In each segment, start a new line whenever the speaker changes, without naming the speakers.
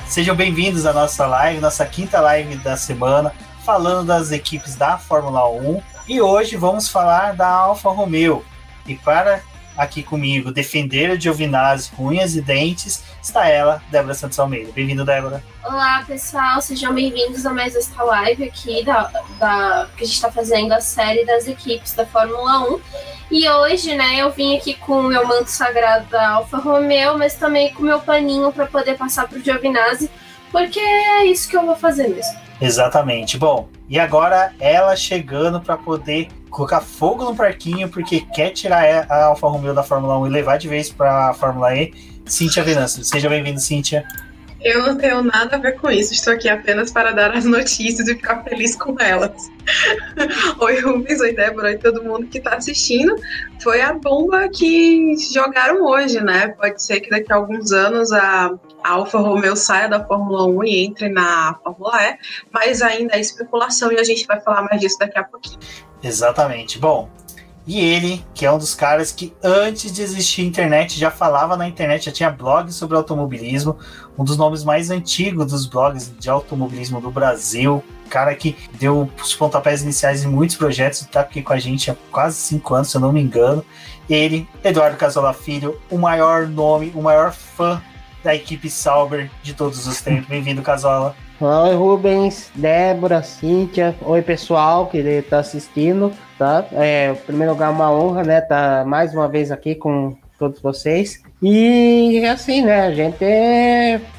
Sejam bem-vindos à nossa live, nossa quinta live da semana, falando das equipes da Fórmula 1. E hoje vamos falar da Alfa Romeo. E para aqui comigo defender a Giovinazzi com unhas e dentes, está ela, Débora Santos Almeida. Bem-vinda, Débora.
Olá, pessoal, sejam bem-vindos a mais esta live aqui que a gente está fazendo a série das equipes da Fórmula 1. E hoje, né, eu vim aqui com o meu manto sagrado da Alfa Romeo, mas também com o meu paninho para poder passar para o Giovinazzi, porque é isso que eu vou fazer mesmo.
Exatamente. Bom, e agora ela chegando para poder colocar fogo no parquinho, porque quer tirar a Alfa Romeo da Fórmula 1 e levar de vez para a Fórmula E, Cíntia Venâncio. Seja bem-vinda, Cíntia.
Eu não tenho nada a ver com isso, estou aqui apenas para dar as notícias e ficar feliz com elas. Oi, Rubens, oi, Débora, e todo mundo que está assistindo. Foi a bomba que jogaram hoje, né? Pode ser que daqui a alguns anos a Alfa Romeo saia da Fórmula 1 e entre na Fórmula E, mas ainda é especulação e a gente vai falar mais disso daqui a pouquinho.
Exatamente. Bom, e ele, que é um dos caras que antes de existir internet, já falava na internet, já tinha blogs sobre automobilismo, um dos nomes mais antigos dos blogs de automobilismo do Brasil, cara que deu os pontapés iniciais em muitos projetos, está aqui com a gente há quase 5 anos, se eu não me engano. Ele, Eduardo Casola Filho, o maior nome, o maior fã da equipe Sauber de todos os tempos. Bem-vindo, Casola.
Oi, Rubens, Débora, Cíntia, oi pessoal que está assistindo, tá? Em primeiro lugar, uma honra, né, tá mais uma vez aqui com todos vocês. E assim, né, a gente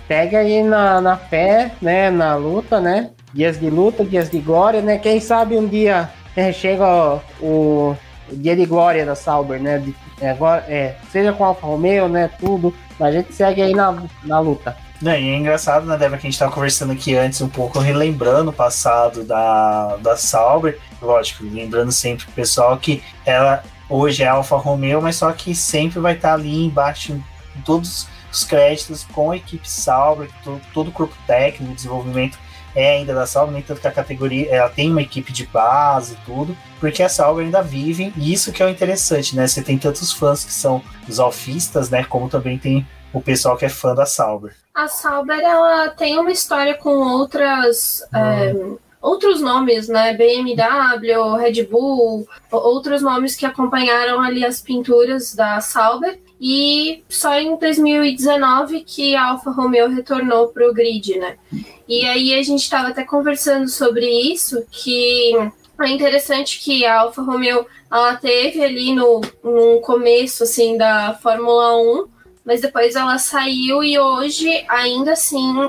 pega aí na fé, né, na luta, né, dias de luta, dias de glória, né, quem sabe um dia chega o dia de glória da Sauber, né, seja com a Alfa Romeo, né, tudo, a gente segue aí na luta.
E é engraçado, né, Débora, que a gente estava conversando aqui antes um pouco, relembrando o passado da Sauber, lógico, lembrando sempre pro pessoal que ela hoje é Alfa Romeo, mas só que sempre vai estar ali embaixo em todos os créditos com a equipe Sauber, todo o corpo técnico, desenvolvimento é ainda da Sauber, nem tanto que a categoria, ela tem uma equipe de base e tudo, porque a Sauber ainda vive, e isso que é o interessante, né, você tem tantos fãs que são os alfistas, né, como também tem o pessoal que é fã da Sauber.
A Sauber, ela tem uma história com outros nomes, né? BMW, Red Bull, outros nomes que acompanharam ali as pinturas da Sauber. E só em 2019 que a Alfa Romeo retornou para o grid, né? E aí a gente estava até conversando sobre isso, que é interessante que a Alfa Romeo ela teve ali no começo assim, da Fórmula 1, mas depois ela saiu e hoje ainda assim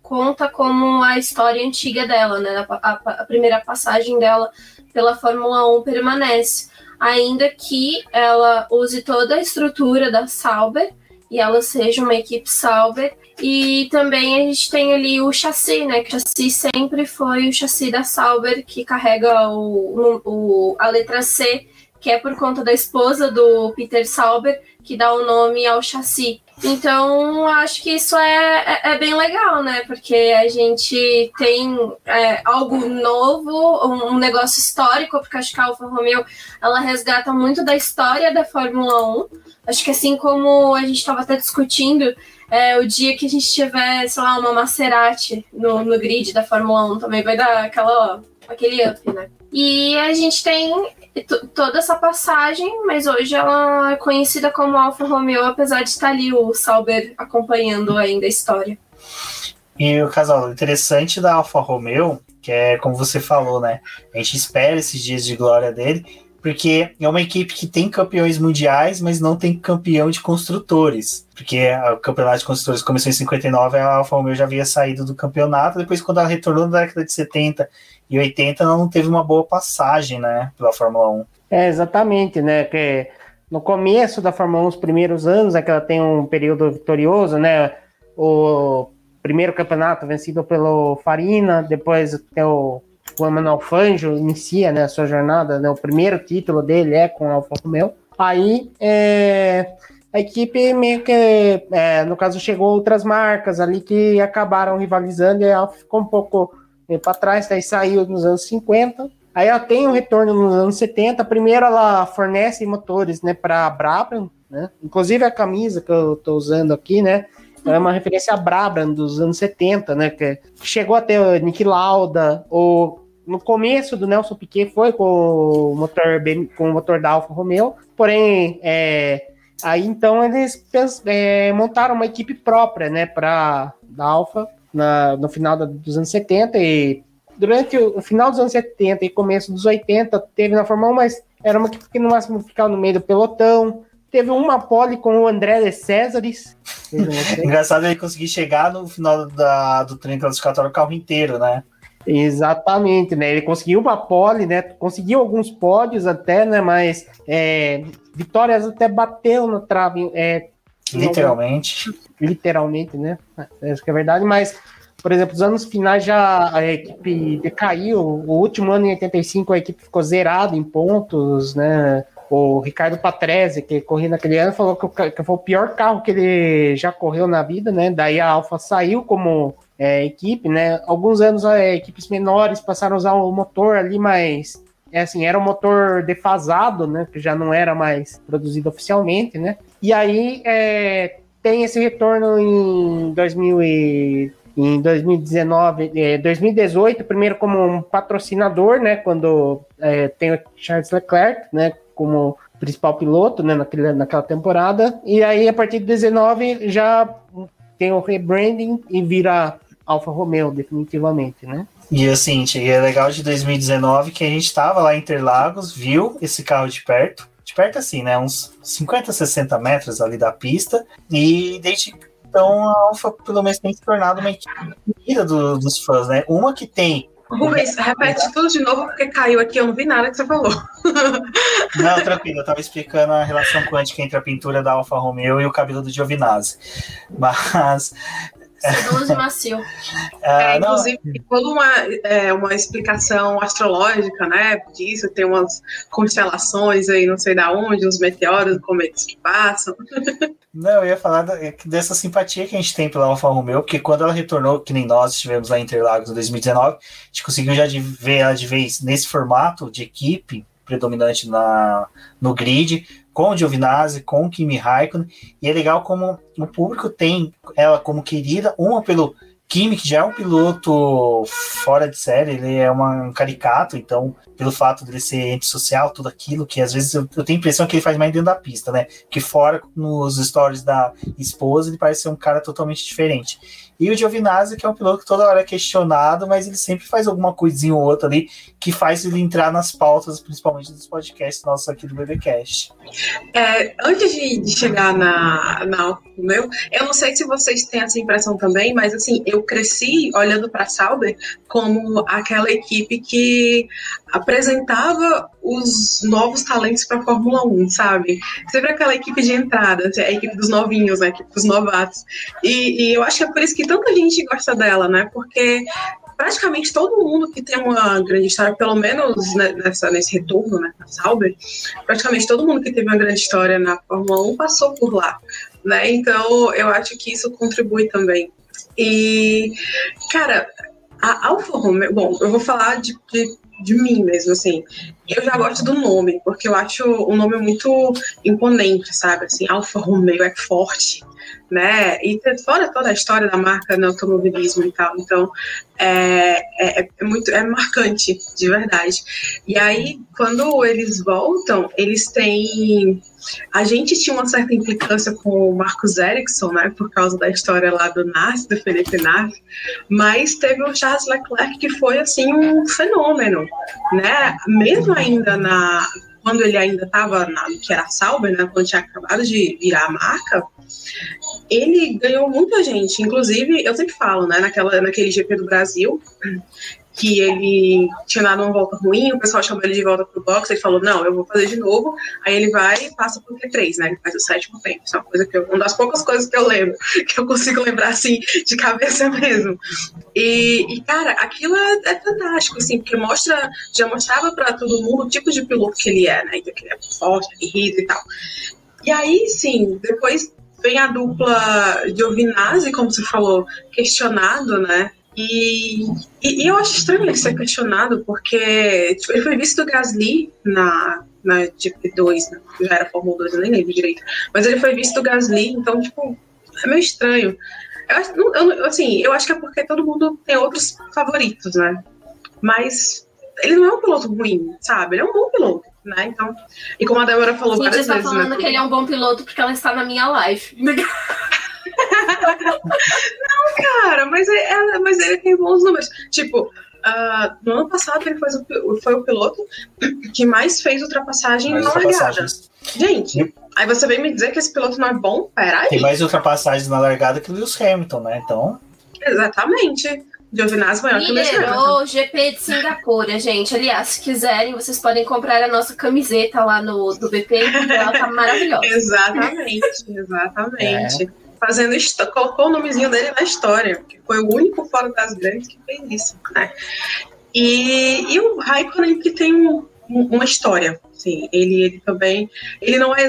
conta como a história antiga dela, né? A primeira passagem dela pela Fórmula 1 permanece, ainda que ela use toda a estrutura da Sauber e ela seja uma equipe Sauber. E também a gente tem ali o chassi, né? Que o chassi sempre foi o chassi da Sauber, que carrega a letra C, que é por conta da esposa do Peter Sauber, que dá o nome ao chassi. Então, acho que isso é bem legal, né? Porque a gente tem algo novo, um negócio histórico, porque acho que a Alfa Romeo, ela resgata muito da história da Fórmula 1. Acho que assim como a gente estava até discutindo, o dia que a gente tiver, sei lá, uma Maserati no grid da Fórmula 1 também vai dar aquele up, né? E a gente tem toda essa passagem, mas hoje ela é conhecida como Alfa Romeo, apesar de estar ali o Sauber acompanhando ainda a história.
E o casal interessante da Alfa Romeo, que é como você falou, né? A gente espera esses dias de glória dele, porque é uma equipe que tem campeões mundiais, mas não tem campeão de construtores. Porque o campeonato de construtores começou em 59, a Alfa Romeo já havia saído do campeonato, depois quando ela retornou na década de 70 e 80, ela não teve uma boa passagem, né, pela Fórmula 1.
Exatamente, né, que no começo da Fórmula 1, os primeiros anos, que ela tem um período vitorioso, né, o primeiro campeonato vencido pelo Farina, depois tem o Emmanuel Fangio inicia, né, a sua jornada, né, o primeiro título dele é com a Alfa Romeo. Aí a equipe meio que, no caso, chegou outras marcas ali que acabaram rivalizando e ela ficou um pouco para trás, daí saiu nos anos 50. Aí ela tem um retorno nos anos 70. Primeiro ela fornece motores, né, para a Brabham, né? Inclusive a camisa que eu estou usando aqui, né, é uma referência a Brabham dos anos 70, né? Que chegou até o Niki Lauda, no começo do Nelson Piquet foi com o motor da Alfa Romeo, porém, aí então eles montaram uma equipe própria, né, da Alfa no final dos anos 70, e durante o final dos anos 70 e começo dos 80 teve na Fórmula 1, mas era uma equipe que no máximo ficava no meio do pelotão. Teve uma pole com o André de Césares.
Engraçado ele conseguir chegar no final do treino classificatório o carro inteiro, né?
Exatamente, né? Ele conseguiu uma pole, né? Conseguiu alguns pódios até, né? Mas vitórias até bateu no trave. Literalmente, né? Acho que é verdade, mas, por exemplo, nos anos finais já a equipe decaiu. O último ano, em 85, a equipe ficou zerada em pontos, né? O Ricardo Patrese, que correu naquele ano, falou que foi o pior carro que ele já correu na vida, né? Daí a Alfa saiu como equipe, né? Alguns anos equipes menores passaram a usar o motor ali, mas era um motor defasado, né? Que já não era mais produzido oficialmente, né? E aí tem esse retorno em 2019, 2018, primeiro como um patrocinador, né? Quando tem o Charles Leclerc, né? Como principal piloto, né? Naquela temporada. E aí, a partir de 2019, já tem o rebranding e vira Alfa Romeo, definitivamente, né?
E assim, é legal de 2019 que a gente tava lá em Interlagos, viu esse carro de perto assim, né? Uns 50, 60 metros ali da pista, e desde então a Alfa pelo menos tem se tornado uma equipe querida dos fãs, né? Uma que tem...
Rubens, repete tudo de novo, porque caiu aqui, eu não vi nada que você falou.
Não, tranquilo, eu tava explicando a relação quântica entre a pintura da Alfa Romeo e o cabelo do Giovinazzi. Mas...
Sedoso e macio.
Inclusive, tem toda uma explicação astrológica, né? Disso, tem umas constelações aí, não sei da onde, uns meteoros, cometas que passam.
Não, eu ia falar dessa simpatia que a gente tem pela Alfa Romeo, porque quando ela retornou, que nem nós estivemos lá em Interlagos em 2019, a gente conseguiu já ver ela de vez nesse formato de equipe predominante no grid, com o Giovinazzi, com o Kimi Raikkonen, e é legal como o público tem ela como querida, uma pelo Kimi, que já é um piloto fora de série, ele é um caricato, então, pelo fato dele ser antissocial, tudo aquilo, que às vezes eu tenho a impressão que ele faz mais dentro da pista, né? Que fora, nos stories da esposa, ele parece ser um cara totalmente diferente. E o Giovinazzi, que é um piloto que toda hora é questionado, mas ele sempre faz alguma coisinha ou outra ali que faz ele entrar nas pautas, principalmente dos podcasts nossos aqui do BBcast.
Antes de chegar na Alfa Romeo, eu não sei se vocês têm essa impressão também, mas assim, eu cresci olhando para a Sauber como aquela equipe que apresentava os novos talentos para a Fórmula 1, sabe? Sempre aquela equipe de entrada, a equipe dos novinhos, a equipe dos novatos. E eu acho que é por isso que tanta gente gosta dela, né? Porque praticamente todo mundo que tem uma grande história, pelo menos nesse retorno, né, na Sauber, praticamente todo mundo que teve uma grande história na Fórmula 1 passou por lá, né? Então, eu acho que isso contribui também. E, cara, a Alfa Romeo... Bom, eu vou falar de mim mesmo, assim. Eu já gosto do nome, porque eu acho o nome muito imponente, sabe? Assim, Alfa Romeo é forte, né? E fora toda a história da marca no automobilismo e tal. Então, é marcante, de verdade. E aí, quando eles voltam, eles têm... A gente tinha uma certa implicância com o Marcus Ericsson, né, por causa da história lá do Felipe Nasr, mas teve o Charles Leclerc que foi, assim, um fenômeno, né, mesmo ainda quando ele ainda estava que era a Sauber, né, quando tinha acabado de virar a marca, ele ganhou muita gente, inclusive, eu sempre falo, né, naquele GP do Brasil, que ele tinha dado uma volta ruim, o pessoal chamou ele de volta pro box, ele falou, não, eu vou fazer de novo, aí ele vai e passa pro Q3, né, ele faz o 7º tempo, isso é uma coisa uma das poucas coisas que eu lembro, que eu consigo lembrar, assim, de cabeça mesmo. E cara, aquilo é fantástico, assim, porque já mostrava pra todo mundo o tipo de piloto que ele é, né, então, que ele é forte, aguerrido e tal. E aí, sim, depois vem a dupla Giovinazzi, como você falou, questionado, né, e eu acho estranho ele ser questionado, porque tipo, ele foi visto do Gasly na GP2, né? Já era Fórmula 2, eu nem lembro direito, mas ele foi visto do Gasly, então, tipo, é meio estranho. Eu acho que é porque todo mundo tem outros favoritos, né? Mas ele não é um piloto ruim, sabe? Ele é um bom piloto, né? Então, e como a Débora falou várias vezes...
Você tá falando que ele é um bom piloto porque ela está na minha live.
Não, cara, mas ele tem bons números. Tipo, no ano passado ele foi o piloto que mais fez ultrapassagem na largada. Gente, aí você vem me dizer que esse piloto não é bom? Peraí.
Tem mais ultrapassagens na largada que o Lewis Hamilton, né? Então...
Exatamente. Giovinazzi maior que o Lewis Hamilton.
Liderou o GP de Singapura, gente. Aliás, se quiserem, vocês podem comprar a nossa camiseta lá do BP, porque ela tá maravilhosa.
Exatamente. Colocou o nomezinho dele na história, porque foi o único fora das grandes que fez isso, né? E o Raikkonen que tem uma história, assim, ele também, ele não é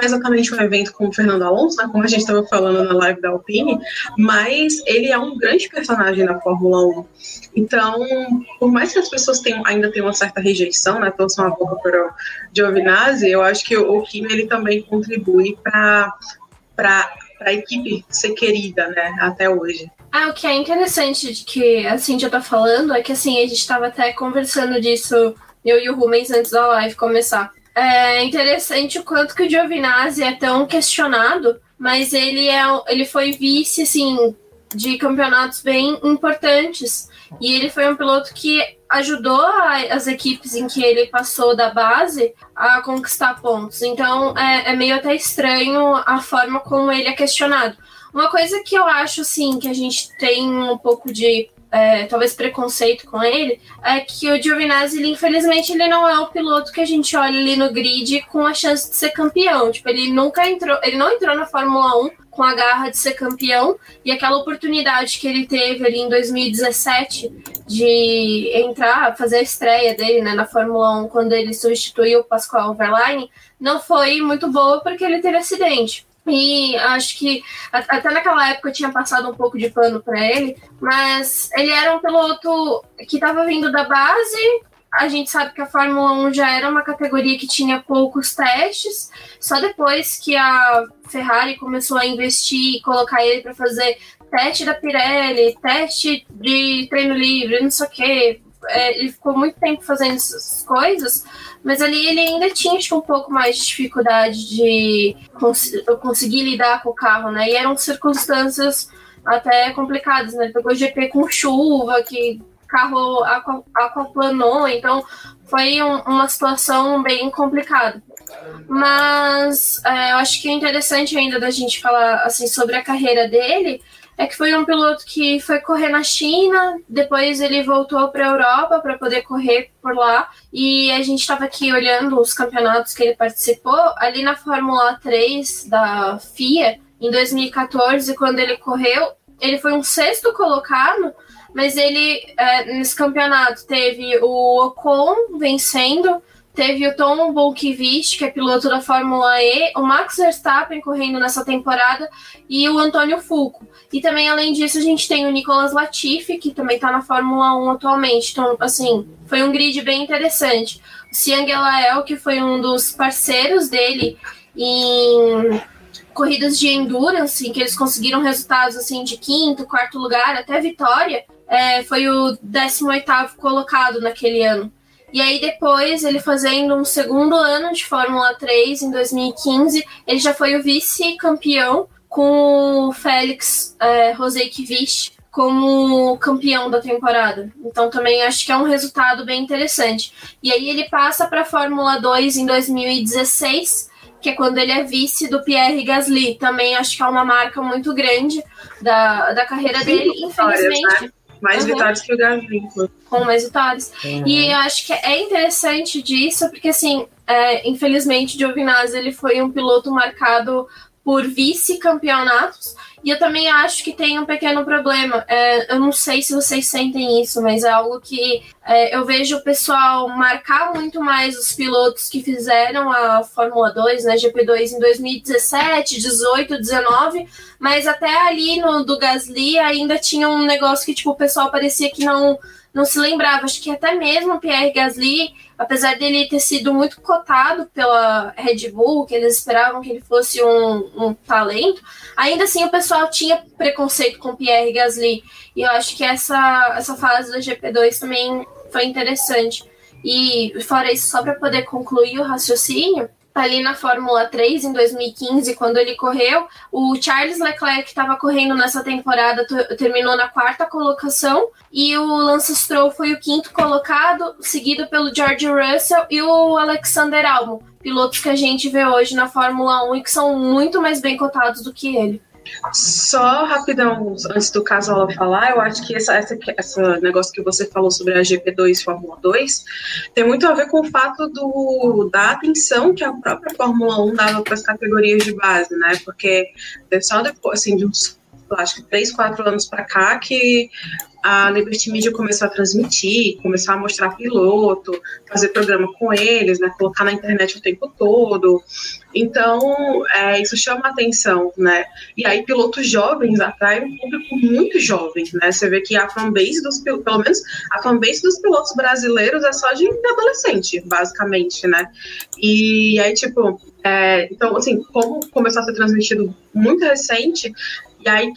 exatamente um evento como o Fernando Alonso, né, como a gente estava falando na live da Alpine, mas ele é um grande personagem na Fórmula 1. Então, por mais que as pessoas ainda tenham uma certa rejeição, né, torçam a boca para o Giovinazzi, eu acho que o Kimi ele também contribui para a equipe ser querida, né, até hoje.
O que é interessante de que a Cíntia tá falando é que, assim, a gente estava até conversando disso, eu e o Rubens, antes da live começar. É interessante o quanto que o Giovinazzi é tão questionado, mas ele foi vice, assim, de campeonatos bem importantes. E ele foi um piloto que ajudou as equipes em que ele passou da base a conquistar pontos. Então, é meio até estranho a forma como ele é questionado. Uma coisa que eu acho, assim, que a gente tem um pouco de, talvez, preconceito com ele, é que o Giovinazzi, infelizmente, ele não é o piloto que a gente olha ali no grid com a chance de ser campeão. Tipo, ele não entrou na Fórmula 1 com a garra de ser campeão, e aquela oportunidade que ele teve ali em 2017 de entrar, fazer a estreia dele, né, na Fórmula 1, quando ele substituiu o Pascal Wehrlein, não foi muito boa porque ele teve acidente. E acho que até naquela época eu tinha passado um pouco de pano para ele, mas ele era um piloto que estava vindo da base. A gente sabe que a Fórmula 1 já era uma categoria que tinha poucos testes, só depois que a Ferrari começou a investir e colocar ele para fazer teste da Pirelli, teste de treino livre, não sei o quê. Ele ficou muito tempo fazendo essas coisas, mas ali ele ainda tinha um pouco mais de dificuldade de conseguir lidar com o carro, né? E eram circunstâncias até complicadas, né? Ele pegou GP com chuva, que carro aquaplanou, então foi uma situação bem complicada. Mas eu acho que o interessante ainda da gente falar assim, sobre a carreira dele é que foi um piloto que foi correr na China, depois ele voltou para a Europa para poder correr por lá, e a gente estava aqui olhando os campeonatos que ele participou, ali na Fórmula 3 da FIA, em 2014, quando ele correu, ele foi um 6º colocado, mas ele, nesse campeonato, teve o Ocon vencendo, teve o Tom Bolkevich, que é piloto da Fórmula E, o Max Verstappen correndo nessa temporada e o Antônio Fulco. E também, além disso, a gente tem o Nicolas Latifi, que também está na Fórmula 1 atualmente. Então, assim, foi um grid bem interessante. O Siang Elael, que foi um dos parceiros dele em corridas de endurance, em que eles conseguiram resultados assim, de 5º, 4º lugar, até vitória, foi o 18º colocado naquele ano. E aí depois, ele fazendo um 2º ano de Fórmula 3, em 2015, ele já foi o vice-campeão com o Félix Roseikvich como campeão da temporada. Então também acho que é um resultado bem interessante. E aí ele passa para a Fórmula 2 em 2016, que é quando ele é vice do Pierre Gasly. Também acho que é uma marca muito grande da carreira dele, infelizmente.
Né? Mais vitórias que o Gasly.
Com mais vitórias. E eu acho que é interessante disso, porque assim, infelizmente, Giovinazzi ele foi um piloto marcado por vice-campeonatos, e eu também acho que tem um pequeno problema. Eu não sei se vocês sentem isso, mas é algo que eu vejo o pessoal marcar muito mais os pilotos que fizeram a Fórmula 2, né, GP2 em 2017, 18, 19, mas até ali no do Gasly ainda tinha um negócio que tipo, o pessoal parecia que não não se lembrava. Acho que até mesmo o Pierre Gasly, apesar dele ter sido muito cotado pela Red Bull, que eles esperavam que ele fosse um talento, ainda assim o pessoal tinha preconceito com o Pierre Gasly. E eu acho que essa fase do GP2 também foi interessante. E fora isso, só para poder concluir o raciocínio, ali na Fórmula 3, em 2015, quando ele correu, o Charles Leclerc, que estava correndo nessa temporada, terminou na 4ª colocação, e o Lance Stroll foi o 5º colocado, seguido pelo George Russell e o Alexander Albon, pilotos que a gente vê hoje na Fórmula 1 e que são muito mais bem cotados do que ele.
Só rapidão, antes do Casola falar, eu acho que esse negócio que você falou sobre a GP2 Fórmula 2 tem muito a ver com o fato da atenção que a própria Fórmula 1 dava para as categorias de base, né? Porque só depois, assim, de uns, acho que 3, 4 anos para cá que a Liberty Media começou a transmitir, começou a mostrar piloto, fazer programa com eles, né, colocar na internet o tempo todo. Então, isso chama atenção, né? E aí, pilotos jovens atraem um público muito jovem, né? Você vê que a fanbase pelo menos a fanbase dos pilotos brasileiros é só de adolescente, basicamente, né? E aí, tipo, então, assim, como começou a ser transmitido muito recente, e aí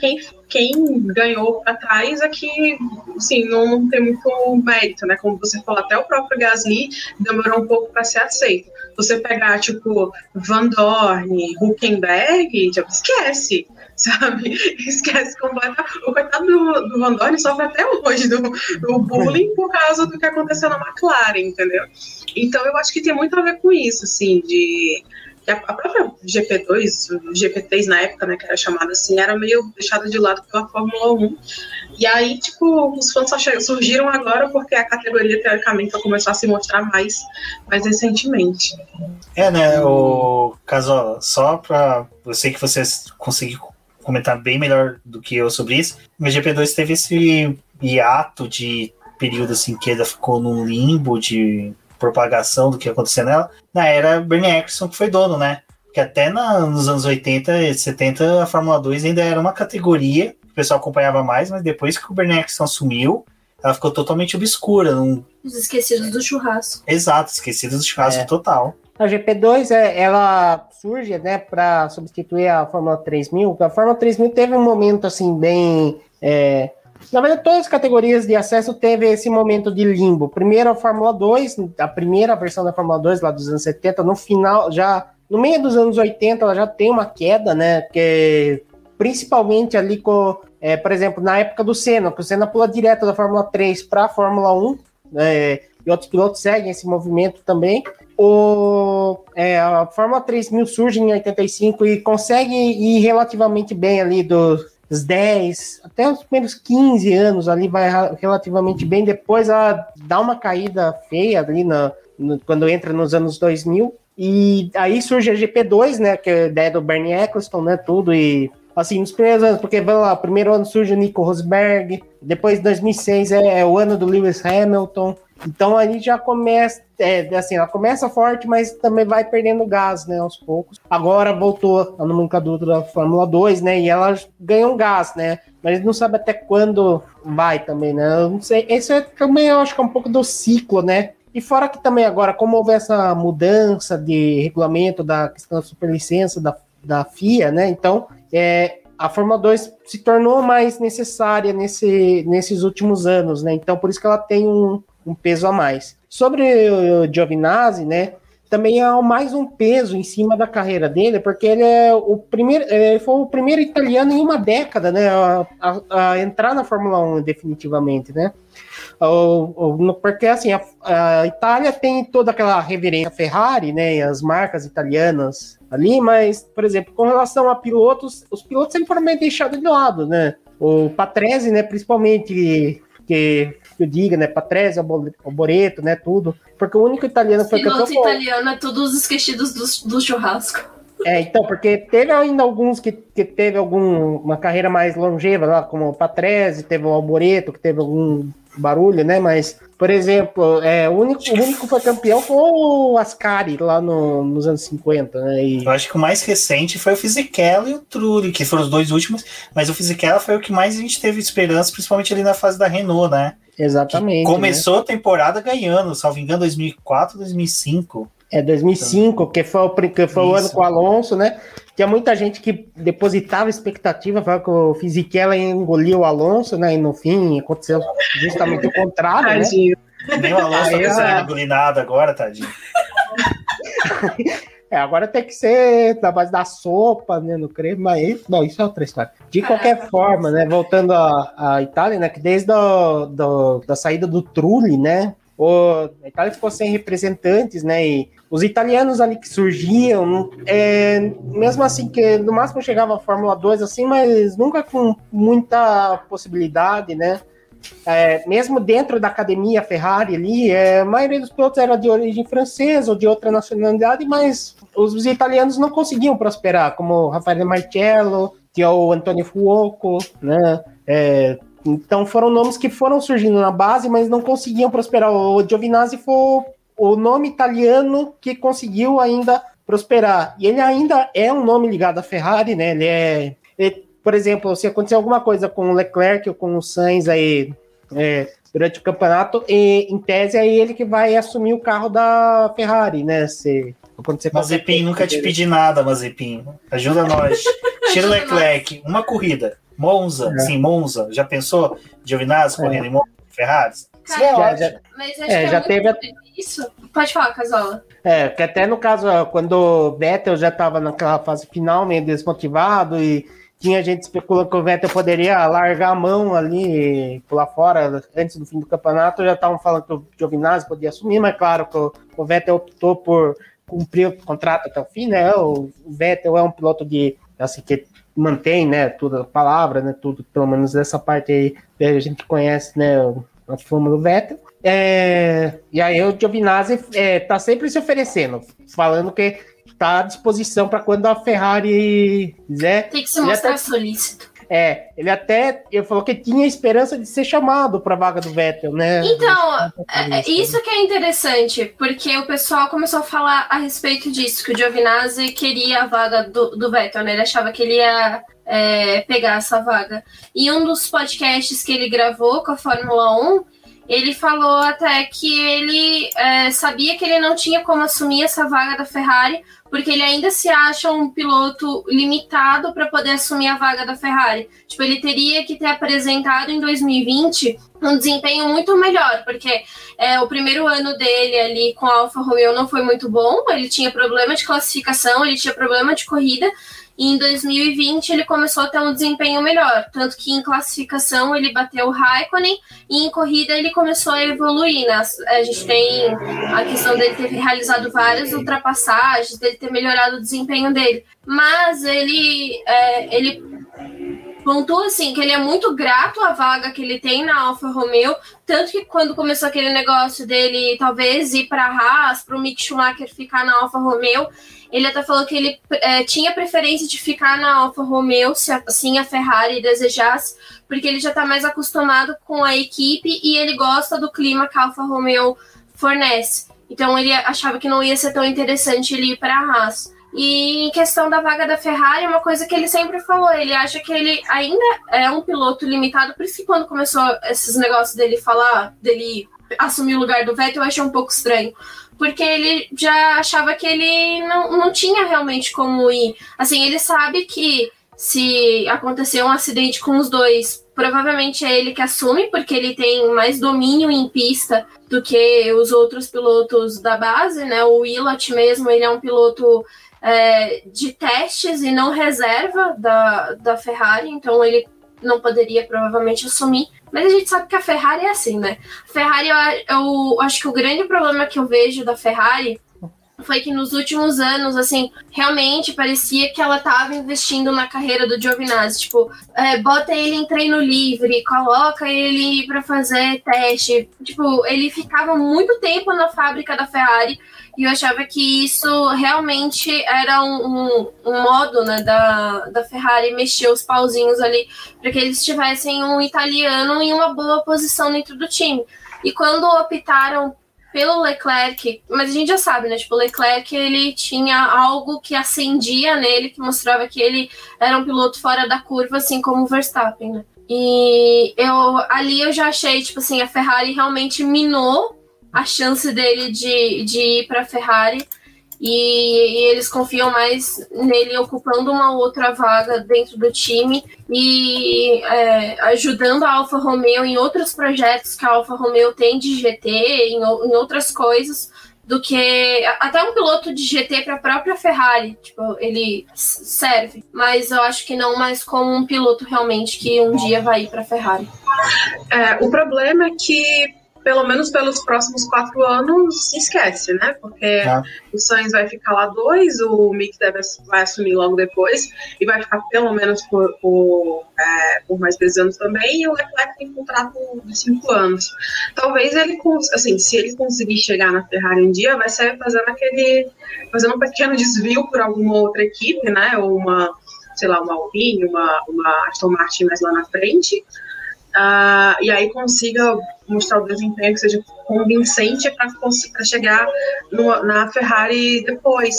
quem ganhou para trás é que, assim, não tem muito mérito, né? Como você falou, até o próprio Gasly demorou um pouco para ser aceito. Você pegar, tipo, Van Dorn, Hülkenberg, tipo, esquece, sabe? Esquece completamente. O coitado do Van Dorn sofre até hoje do bullying por causa do que aconteceu na McLaren, entendeu? Então, eu acho que tem muito a ver com isso, assim, a própria GP2, GP3 na época, né, que era chamada assim, era meio deixada de lado pela Fórmula 1. E aí, tipo, os fãs só surgiram agora porque a categoria, teoricamente, começou a se mostrar mais recentemente.
Né, o Casola, só pra eu sei que você conseguiu comentar bem melhor do que eu sobre isso, mas o GP2 teve esse hiato de período assim que ela ficou num limbo de propagação do que acontecia nela, na era Bernie Eccleston, que foi dono, né? Que até nos anos 80 e 70 a Fórmula 2 ainda era uma categoria que o pessoal acompanhava mais, mas depois que o Bernie Eccleston assumiu, ela ficou totalmente obscura.
Os esquecidos do churrasco.
Exato, esquecidos do churrasco total.
A GP2, ela surge, né, para substituir a Fórmula 3000. A Fórmula 3000 teve um momento, assim, bem... Na verdade, todas as categorias de acesso teve esse momento de limbo. Primeiro a Fórmula 2, a primeira versão da Fórmula 2, lá dos anos 70, no final, já no meio dos anos 80, ela já tem uma queda, né? Que principalmente ali com, por exemplo, na época do Senna, que o Senna pula direto da Fórmula 3 para a Fórmula 1, e outros pilotos seguem esse movimento também. A Fórmula 3000 surge em 85 e consegue ir relativamente bem ali dos 10 até os primeiros 15 anos ali, vai relativamente bem. Depois ela dá uma caída feia ali quando entra nos anos 2000, e aí surge a GP2, né, que é a ideia do Bernie Eccleston, né, tudo. E assim, nos primeiros anos, porque vamos lá, primeiro ano surge o Nico Rosberg, depois 2006 é o ano do Lewis Hamilton. Então aí já começa, assim, ela começa forte, mas também vai perdendo gás, né, aos poucos. Agora voltou a nomenclatura da Fórmula 2, né, e ela ganhou gás, né, mas não sabe até quando vai também, né, eu não sei, esse também eu acho que é um pouco do ciclo, né, e fora que também agora, como houve essa mudança de regulamento da questão da superlicença da FIA, né, então, a Fórmula 2 se tornou mais necessária nesses últimos anos, né, então por isso que ela tem um peso a mais. Sobre o Giovinazzi, né, também é mais um peso em cima da carreira dele, porque ele foi o primeiro italiano em uma década, né, a entrar na Fórmula 1 definitivamente, né, porque assim, a Itália tem toda aquela reverência à Ferrari, né, e as marcas italianas ali, mas, por exemplo, com relação a pilotos, os pilotos sempre foram meio deixados de lado, né, o Patrese, né, principalmente, que eu diga, né, Patrese, Alboreto, né, tudo, porque o único italiano que foi campeão...
Piloto italiano é todos os esquecidos do churrasco.
Então, porque teve ainda alguns que teve uma carreira mais longeva, lá, como o Patrese, teve o Alboreto, que teve algum barulho, né, mas, por exemplo, o único que foi campeão foi o Ascari, lá nos anos 50, né, e...
Eu acho que o mais recente foi o Fisichella e o Trulli, que foram os dois últimos, mas o Fisichella foi o que mais a gente teve esperança, principalmente ali na fase da Renault, né?
Exatamente.
Começou a temporada ganhando, salvo engano, 2004, 2005.
2005, que foi o ano com o Alonso, né? Tinha muita gente que depositava expectativa, falava que o Fisichella ia engolir o Alonso, né? E no fim aconteceu justamente o contrário,
Tadinho.
né?
Nem o Alonso tá precisando engolir nada agora, tadinho.
Agora tem que ser da base da sopa, né? No creme, mas não, isso é outra história. De qualquer forma, né? Voltando à Itália, né? Que desde da saída do Trulli, né? A Itália ficou sem representantes, né? E os italianos ali que surgiam, mesmo assim, que no máximo chegava a Fórmula 2, assim, mas nunca com muita possibilidade, né? Mesmo dentro da academia Ferrari ali, a maioria dos pilotos era de origem francesa ou de outra nacionalidade, mas os italianos não conseguiam prosperar, como Raffaele Marcello, tinha o Antonio Fuoco, né? Então foram nomes que foram surgindo na base, mas não conseguiam prosperar. O Giovinazzi foi o nome italiano que conseguiu ainda prosperar. E ele ainda é um nome ligado à Ferrari, né? Por exemplo, se acontecer alguma coisa com o Leclerc ou com o Sainz aí durante o campeonato, em tese é ele que vai assumir o carro da Ferrari, né? Se acontecer
Mazepin, nunca te pedi nada, Mazepin. Ajuda nós. Tira o Leclerc, uma corrida. Monza, sim, Monza. Já pensou? Giovinazzi correndo em Monza, Ferrari?
Cara, mas acho que
já teve
isso. Pode falar, Casola.
Que até no caso, quando o Vettel já estava naquela fase final, meio desmotivado, e tinha gente especulando que o Vettel poderia largar a mão ali e pular fora antes do fim do campeonato, já estavam falando que o Giovinazzi podia assumir, mas claro que o Vettel optou por cumprir o contrato até o fim, né? O Vettel é um piloto assim, que mantém, né, toda a palavra, né, tudo, pelo menos dessa parte aí, a gente conhece, né, a fama do Vettel. E aí o Giovinazzi tá sempre se oferecendo, falando que tá à disposição para quando a Ferrari quiser.
Tem que se mostrar solícito.
Ele falou que tinha esperança de ser chamado para a vaga do Vettel, né?
Então, isso que é interessante, porque o pessoal começou a falar a respeito disso, que o Giovinazzi queria a vaga do Vettel, né? Ele achava que ele ia pegar essa vaga. E um dos podcasts que ele gravou com a Fórmula 1, ele falou até que ele sabia que ele não tinha como assumir essa vaga da Ferrari, porque ele ainda se acha um piloto limitado para poder assumir a vaga da Ferrari. Tipo, ele teria que ter apresentado em 2020 um desempenho muito melhor, porque o primeiro ano dele ali com a Alfa Romeo não foi muito bom, ele tinha problema de classificação, ele tinha problema de corrida, e em 2020 ele começou a ter um desempenho melhor, tanto que em classificação ele bateu o Raikkonen e em corrida ele começou a evoluir, né? A gente tem a questão dele ter realizado várias ultrapassagens, dele ter melhorado o desempenho dele, mas ele pontua assim, que ele é muito grato à vaga que ele tem na Alfa Romeo, tanto que quando começou aquele negócio dele talvez ir para a Haas, para o Mick Schumacher ficar na Alfa Romeo, ele até falou que ele tinha preferência de ficar na Alfa Romeo, se assim a Ferrari desejasse, porque ele já está mais acostumado com a equipe e ele gosta do clima que a Alfa Romeo fornece. Então ele achava que não ia ser tão interessante ele ir para a Haas. E em questão da vaga da Ferrari, uma coisa que ele sempre falou, ele acha que ele ainda é um piloto limitado, por isso que quando começou esses negócios dele assumir o lugar do Vettel, eu achei um pouco estranho, porque ele já achava que ele não tinha realmente como ir. Assim, ele sabe que se acontecer um acidente com os dois, provavelmente é ele que assume, porque ele tem mais domínio em pista do que os outros pilotos da base, né? O Willott mesmo, ele é um piloto de testes e não reserva da Ferrari, então ele não poderia provavelmente assumir, mas a gente sabe que a Ferrari é assim, né? A Ferrari, eu acho que o grande problema que eu vejo da Ferrari foi que nos últimos anos, assim, realmente parecia que ela estava investindo na carreira do Giovinazzi, tipo, bota ele em treino livre, coloca ele para fazer teste, tipo, ele ficava muito tempo na fábrica da Ferrari, e eu achava que isso realmente era um modo, né, da Ferrari mexer os pauzinhos ali para que eles tivessem um italiano em uma boa posição dentro do time. E quando optaram pelo Leclerc, mas a gente já sabe, né, tipo, o Leclerc, ele tinha algo que acendia nele, que mostrava que ele era um piloto fora da curva, assim como o Verstappen, né? E eu já achei, tipo assim, a Ferrari realmente minou a chance dele de ir para a Ferrari. E eles confiam mais nele ocupando uma outra vaga dentro do time e ajudando a Alfa Romeo em outros projetos que a Alfa Romeo tem de GT, em outras coisas, do que até um piloto de GT para a própria Ferrari. Tipo, ele serve, mas eu acho que não mais como um piloto realmente que um dia vai ir para a Ferrari.
O problema é que pelo menos pelos próximos 4 anos, esquece, né? Porque o Sainz vai ficar lá 2, o Mick vai assumir logo depois, e vai ficar pelo menos por mais 3 anos também, e o Leclerc tem contrato de 5 anos. Talvez ele, assim, se ele conseguir chegar na Ferrari um dia, vai ser fazendo um pequeno desvio por alguma outra equipe, né? Ou uma Alpine, uma Aston Martin mais lá na frente, e aí consiga mostrar o desempenho que seja convincente para chegar na Ferrari depois,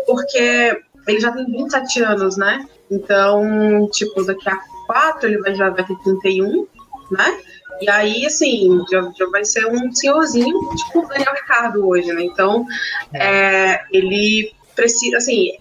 porque ele já tem 27 anos, né? Então, tipo, daqui a 4 ele já vai ter 31, né? E aí, assim, já vai ser um senhorzinho, tipo o Daniel Ricciardo hoje, né? Então, ele precisa, assim,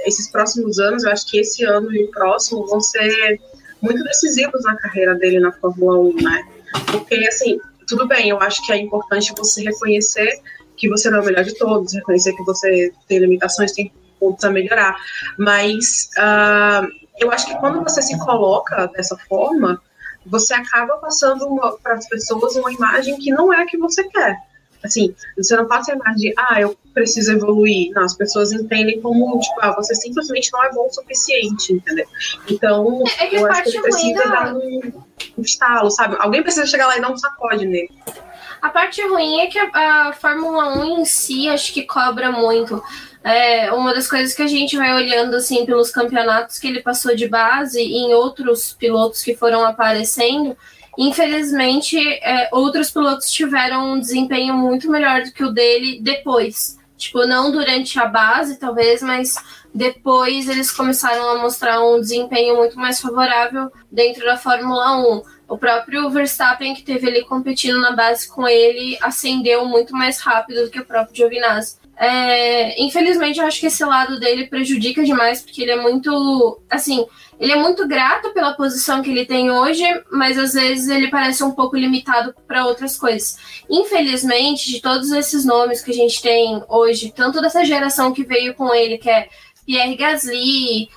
esses próximos anos, eu acho que esse ano e o próximo vão ser muito decisivos na carreira dele na Fórmula 1, né? Porque, assim, tudo bem, eu acho que é importante você reconhecer que você não é o melhor de todos, reconhecer que você tem limitações, tem pontos a melhorar, mas eu acho que quando você se coloca dessa forma, você acaba passando para as pessoas uma imagem que não é a que você quer. Assim, você não passa a imagem de, eu preciso evoluir. Não, as pessoas entendem como, tipo, você simplesmente não é bom o suficiente, entendeu? Então, eu acho que ele precisa dar um estalo, sabe? Alguém precisa chegar lá e dar um sacode nele.
A parte ruim é que a Fórmula 1 em si, acho que cobra muito. Uma das coisas que a gente vai olhando, assim, pelos campeonatos que ele passou de base e em outros pilotos que foram aparecendo, infelizmente, outros pilotos tiveram um desempenho muito melhor do que o dele depois. Tipo, não durante a base, talvez, mas depois eles começaram a mostrar um desempenho muito mais favorável dentro da Fórmula 1. O próprio Verstappen, que teve ali competindo na base com ele, ascendeu muito mais rápido do que o próprio Giovinazzi. Infelizmente, eu acho que esse lado dele prejudica demais, porque ele é muito, assim, ele é muito grato pela posição que ele tem hoje, mas às vezes ele parece um pouco limitado para outras coisas. Infelizmente, de todos esses nomes que a gente tem hoje, tanto dessa geração que veio com ele, que é Pierre Gasly,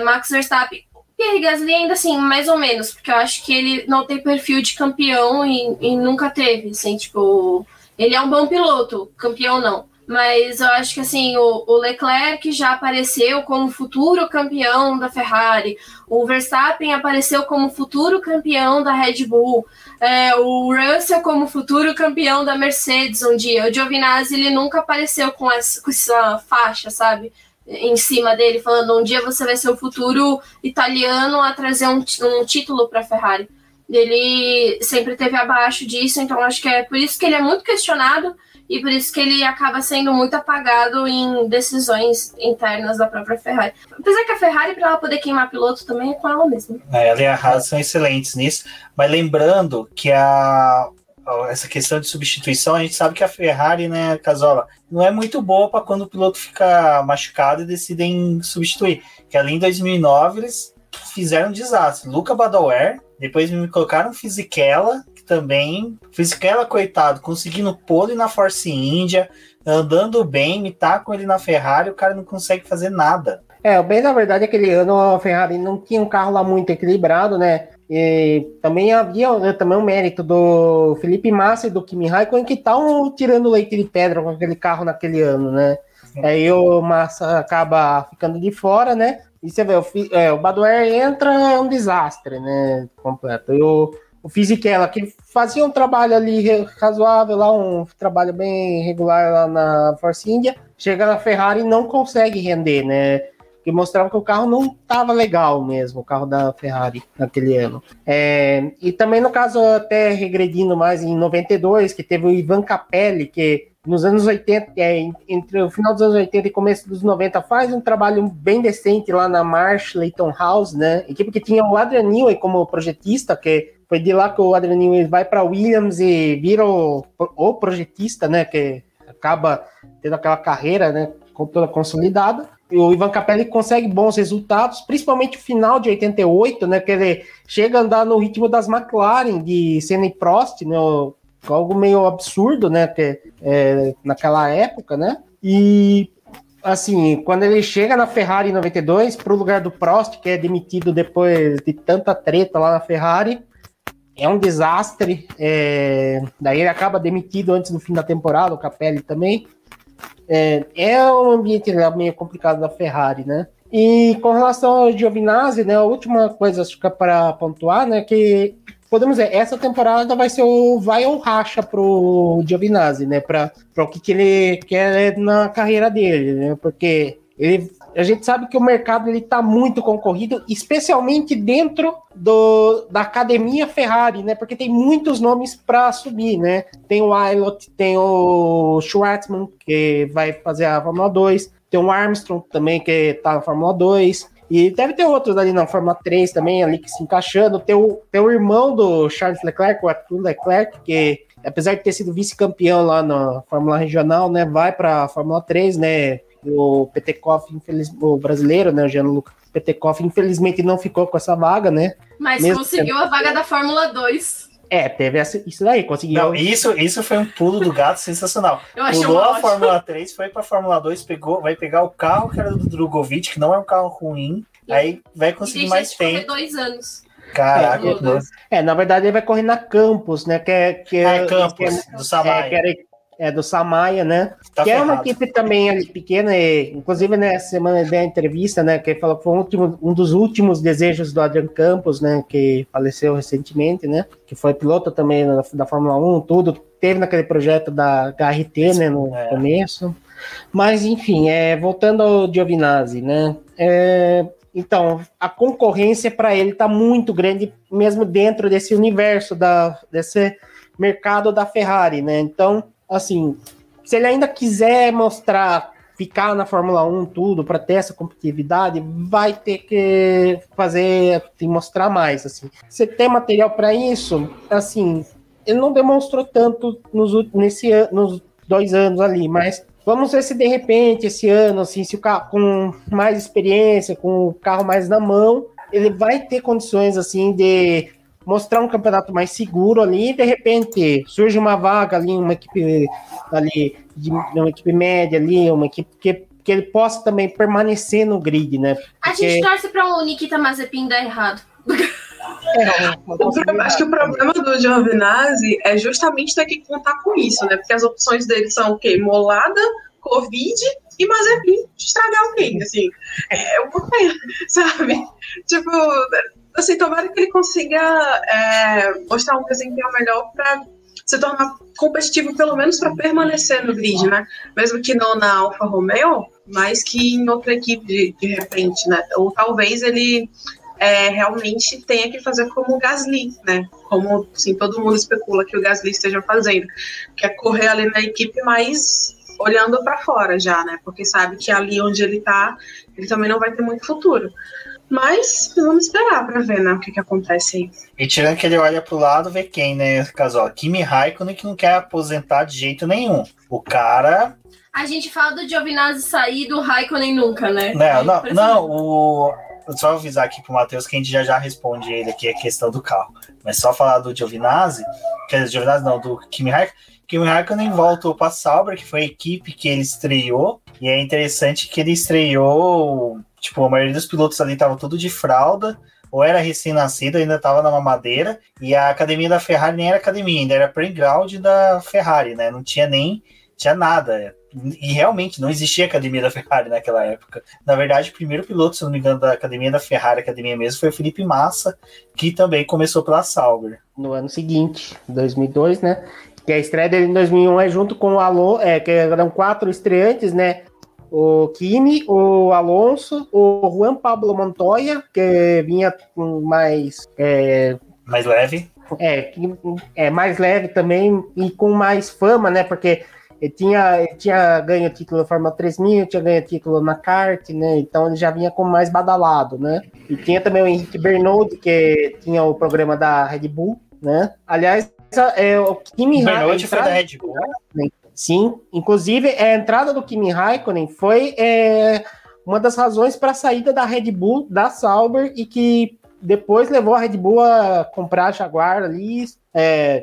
Max Verstappen, Pierre Gasly ainda assim, mais ou menos, porque eu acho que ele não tem perfil de campeão e nunca teve, assim, tipo, ele é um bom piloto, campeão não. Mas eu acho que assim, o Leclerc já apareceu como futuro campeão da Ferrari, o Verstappen apareceu como futuro campeão da Red Bull, o Russell como futuro campeão da Mercedes um dia. O Giovinazzi, ele nunca apareceu com essa faixa, sabe, em cima dele, falando um dia você vai ser o futuro italiano a trazer um título para a Ferrari. Ele sempre esteve abaixo disso, então acho que é por isso que ele é muito questionado e por isso que ele acaba sendo muito apagado em decisões internas da própria Ferrari. Apesar que a Ferrari, para ela poder queimar piloto, também é com ela mesma.
Ela e a Haas são excelentes nisso, mas lembrando que essa questão de substituição, a gente sabe que a Ferrari, né, Casola, não é muito boa para quando o piloto fica machucado e decidem substituir. Que ali em 2009 eles fizeram um desastre. Luca Badoer, depois me colocaram Fisichella, também, Fisichella, coitado, conseguindo pole na Force India, andando bem, me tá com ele na Ferrari, o cara não consegue fazer nada.
Bem, na verdade, aquele ano a Ferrari não tinha um carro lá muito equilibrado, né? E também havia o mérito do Felipe Massa e do Kimi Raikkonen, que estavam tirando leite de pedra com aquele carro naquele ano, né? Aí o Massa acaba ficando de fora, né? E você vê, o Badoer entra, é um desastre, né? Completo. E o Fisichella, que fazia um trabalho ali razoável, lá um trabalho bem regular lá na Force India, chega na Ferrari e não consegue render, né? Que mostrava que o carro não estava legal mesmo, o carro da Ferrari naquele ano. E também no caso, até regredindo mais, em 92, que teve o Ivan Capelli, que nos anos 80, entre o final dos anos 80 e começo dos 90, faz um trabalho bem decente lá na Marsh Leighton House, né? Equipe que tinha o Adrian Newey como projetista, que foi de lá que o Adrian Newey vai para Williams e vira o projetista, né? Que acaba tendo aquela carreira, né? Toda consolidada. E o Ivan Capelli consegue bons resultados, principalmente o final de 88, né? Que ele chega a andar no ritmo das McLaren, de Senna e Prost, né? Algo meio absurdo, né? Naquela época, né? E, assim, quando ele chega na Ferrari em 92, para o lugar do Prost, que é demitido depois de tanta treta lá na Ferrari, é um desastre. Daí ele acaba demitido antes do fim da temporada, o Capelli também. É um ambiente meio complicado da Ferrari, né? E com relação ao Giovinazzi, né? A última coisa acho que é para pontuar, né? Que podemos dizer, essa temporada vai ou racha pro Giovinazzi, né? Para o que ele quer na carreira dele, né? Porque a gente sabe que o mercado ele tá muito concorrido, especialmente dentro da academia Ferrari, né? Porque tem muitos nomes para subir, né? Tem o Aylot, tem o Schwartzman, que vai fazer a Fórmula 2, tem o Armstrong também, que tá na Fórmula 2, e deve ter outros ali na Fórmula 3 também, ali que se encaixando. Tem o irmão do Charles Leclerc, o Arthur Leclerc, que apesar de ter sido vice-campeão lá na Fórmula Regional, né? Vai para a Fórmula 3, né? O Petekoff, o brasileiro, né, o Gianluca Petekoff, infelizmente não ficou com essa vaga, né?
Mas conseguiu a vaga da Fórmula 2.
Teve isso daí, conseguiu.
Não, isso foi um pulo do gato sensacional. Pulou a Fórmula 3, foi pra Fórmula 2, vai pegar o carro que era do Drogovic, que não é um carro ruim, aí vai conseguir mais tempo.
2 anos.
Caraca,
na verdade ele vai correr na Campos, né?
Campos, do Samaia.
Do Samaia, né?
Tá
que
ferrado.
É uma equipe também ali pequena, inclusive nessa semana da entrevista, né? Que ele falou que foi um dos últimos desejos do Adrian Campos, né? Que faleceu recentemente, né? Que foi piloto também da Fórmula 1, tudo. Teve naquele projeto da HRT, né? No começo. Mas, enfim, voltando ao Giovinazzi, né? Então, a concorrência para ele está muito grande, mesmo dentro desse universo, desse mercado da Ferrari, né? Então, assim, se ele ainda quiser ficar na Fórmula 1 tudo, para ter essa competitividade, vai ter que mostrar mais, assim. Você tem material para isso? Assim, ele não demonstrou tanto nos 2 anos ali, mas vamos ver se de repente esse ano, assim, se o carro com mais experiência, com o carro mais na mão, ele vai ter condições, assim, de mostrar um campeonato mais seguro ali, e de repente surge uma vaga ali, uma equipe ali, uma equipe média ali, uma equipe que ele possa também permanecer no grid, né?
A gente torce para o Nikita Mazepin dar errado.
Acho que o problema do Giovinazzi é justamente ter que contar com isso, né? Porque as opções dele são o quê? Molada, Covid e Mazepin estragar alguém, assim. É uma pena, sabe? Tipo, assim, tomara que ele consiga mostrar um desempenho melhor para se tornar competitivo, pelo menos para permanecer no grid, né? Mesmo que não na Alfa Romeo, mas que em outra equipe de repente, né? Ou talvez ele realmente tenha que fazer como o Gasly, né? Como assim, todo mundo especula que o Gasly esteja fazendo, que é correr ali na equipe, mas olhando para fora já, né? Porque sabe que ali onde ele tá, ele também não vai ter muito futuro. Mas vamos esperar para ver, né, o que acontece aí.
E tirando que ele olha pro lado, vê quem, né? Caso, Kimi Raikkonen, que não quer aposentar de jeito nenhum. O cara...
A gente fala do Giovinazzi sair, do Raikkonen nunca, né?
Só avisar aqui pro Matheus que a gente já responde ele aqui a questão do carro. Mas só falar do Giovinazzi, do Kimi Raikkonen. Kimi Raikkonen voltou para a Sauber, que foi a equipe que ele estreou. E é interessante que ele estreou... Tipo, a maioria dos pilotos ali tava tudo de fralda, ou era recém-nascido, ainda tava na mamadeira, e a academia da Ferrari nem era academia, ainda era playground da Ferrari, né? Não tinha nada. E realmente não existia academia da Ferrari naquela época. Na verdade, o primeiro piloto, se não me engano, da academia da Ferrari, academia mesmo, foi o Felipe Massa, que também começou pela Sauber.
No ano seguinte, 2002, né? Que a estreia dele em 2001 é junto com o Alonso, que eram 4 estreantes, né? O Kimi, o Alonso, o Juan Pablo Montoya, que vinha com mais
leve.
Mais leve também e com mais fama, né? Porque Ele tinha ganho título na Fórmula 3000, tinha ganho título na kart, né? Então ele já vinha como mais badalado, né? E tinha também o Henrique Bernoldi, que tinha o programa da Red Bull, né? Aliás, o Kimi
Raikkonen foi da Red Bull.
Sim, inclusive a entrada do Kimi Raikkonen foi uma das razões para a saída da Red Bull, da Sauber, e que depois levou a Red Bull a comprar a Jaguar ali,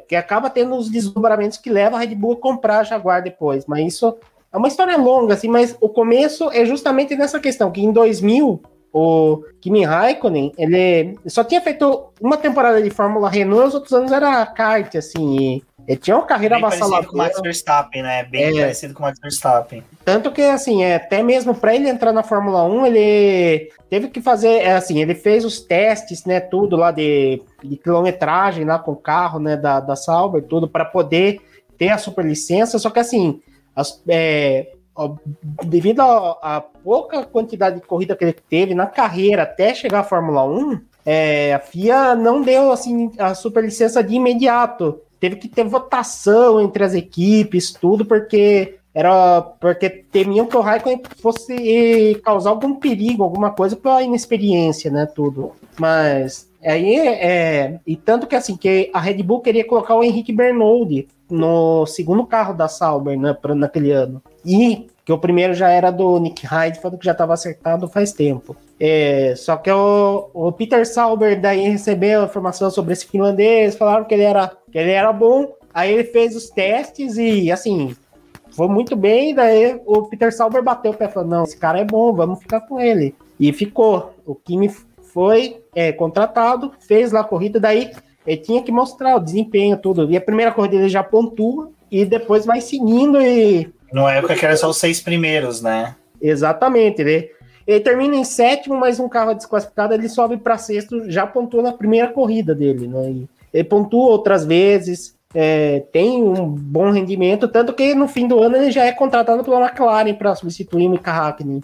que acaba tendo os desdobramentos que levam a Red Bull a comprar a Jaguar depois, mas isso é uma história longa, assim, mas o começo é justamente nessa questão, que em 2000, o Kimi Raikkonen, ele só tinha feito uma temporada de Fórmula Renault, os outros anos era kart, assim, ele tinha uma carreira avassaladora.
Bem parecido com o Max Verstappen, né? Bem parecido com o Max Verstappen.
Tanto que, assim, até mesmo para ele entrar na Fórmula 1, ele teve que fazer, assim, ele fez os testes, né, tudo lá de quilometragem lá com o carro, né, da Sauber, tudo, para poder ter a superlicença, só que, assim, devido à pouca quantidade de corrida que ele teve na carreira até chegar à Fórmula 1, a FIA não deu, assim, a superlicença de imediato. Teve que ter votação entre as equipes, tudo, porque temiam que o Raikkonen fosse causar algum perigo, alguma coisa pela inexperiência, né, tudo. Mas aí e tanto que assim, que a Red Bull queria colocar o Henrique Bernoldi no segundo carro da Sauber, né, naquele ano. E que o primeiro já era do Nick Hyde, falando que já estava acertado faz tempo. Só que o Peter Sauber daí recebeu informação sobre esse finlandês, falaram que ele era bom, aí ele fez os testes e, assim, foi muito bem, daí o Peter Sauber bateu o pé e falou, não, esse cara é bom, vamos ficar com ele. E ficou. O Kimi foi contratado, fez lá a corrida, daí ele tinha que mostrar o desempenho, tudo. E a primeira corrida ele já pontua, e depois vai seguindo e...
Na época que era só os 6 primeiros, né?
Exatamente, né? Ele termina em 7º, mas um carro desclassificado, ele sobe para 6º, já pontuou na primeira corrida dele, né? E ele pontua outras vezes, tem um bom rendimento, tanto que no fim do ano ele já é contratado pela McLaren para substituir o Mika Hakkinen,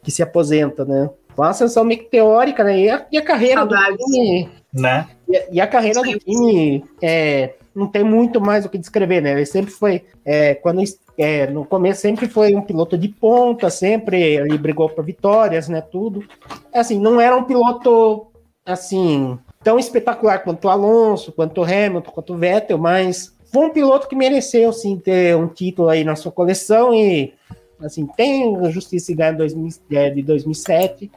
que se aposenta, né? Uma ascensão meteórica, né? E a carreira do time...
Né?
E a carreira do time não tem muito mais o que descrever, né? Ele sempre foi... no começo sempre foi um piloto de ponta, sempre ele brigou por vitórias, né? Tudo. Assim, não era um piloto, assim, tão espetacular quanto o Alonso, quanto o Hamilton, quanto o Vettel, mas foi um piloto que mereceu, sim, ter um título aí na sua coleção e... Assim, tem a Justiça ganhar de 2007.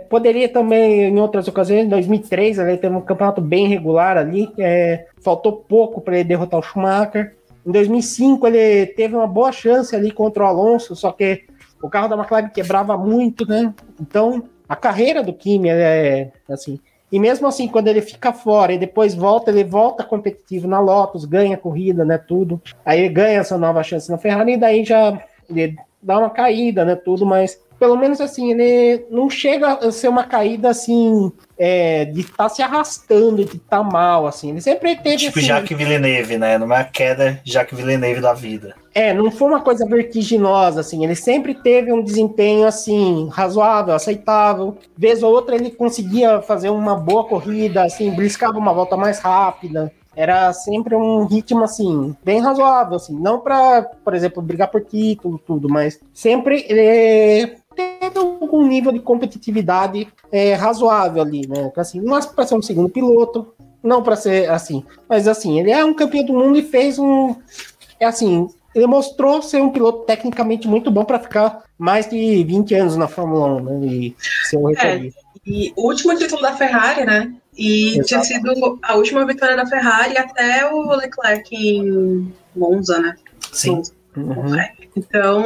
Poderia também, em outras ocasiões, em 2003, ele teve um campeonato bem regular ali. Faltou pouco para ele derrotar o Schumacher. Em 2005, ele teve uma boa chance ali contra o Alonso, só que o carro da McLaren quebrava muito, né? Então, a carreira do Kimi assim... E mesmo assim, quando ele fica fora e depois volta, ele volta competitivo na Lotus, ganha a corrida, né, tudo. Aí ele ganha essa nova chance na Ferrari e daí já ele dá uma caída, né, tudo, mas pelo menos assim, ele não chega a ser uma caída assim, de estar se arrastando, de estar mal, assim. Ele sempre teve.
Tipo
assim,
Jacques Villeneuve, né? Numa queda Jacques Villeneuve da vida.
Não foi uma coisa vertiginosa, assim. Ele sempre teve um desempenho, assim, razoável, aceitável. Vez ou outra ele conseguia fazer uma boa corrida, assim, briscava uma volta mais rápida. Era sempre um ritmo, assim, bem razoável, assim. Não para, por exemplo, brigar por título, tudo, mas sempre ele teve algum nível de competitividade razoável ali, né? Assim, não é para ser um segundo piloto, não para ser assim. Mas, assim, ele é um campeão do mundo e fez assim, ele mostrou ser um piloto tecnicamente muito bom para ficar mais de 20 anos na Fórmula 1, né? E ser um recordista.
E o último título da Ferrari, né? E tinha sido a última vitória da Ferrari até o Leclerc em Monza, né?
Sim.
Uhum.
Então,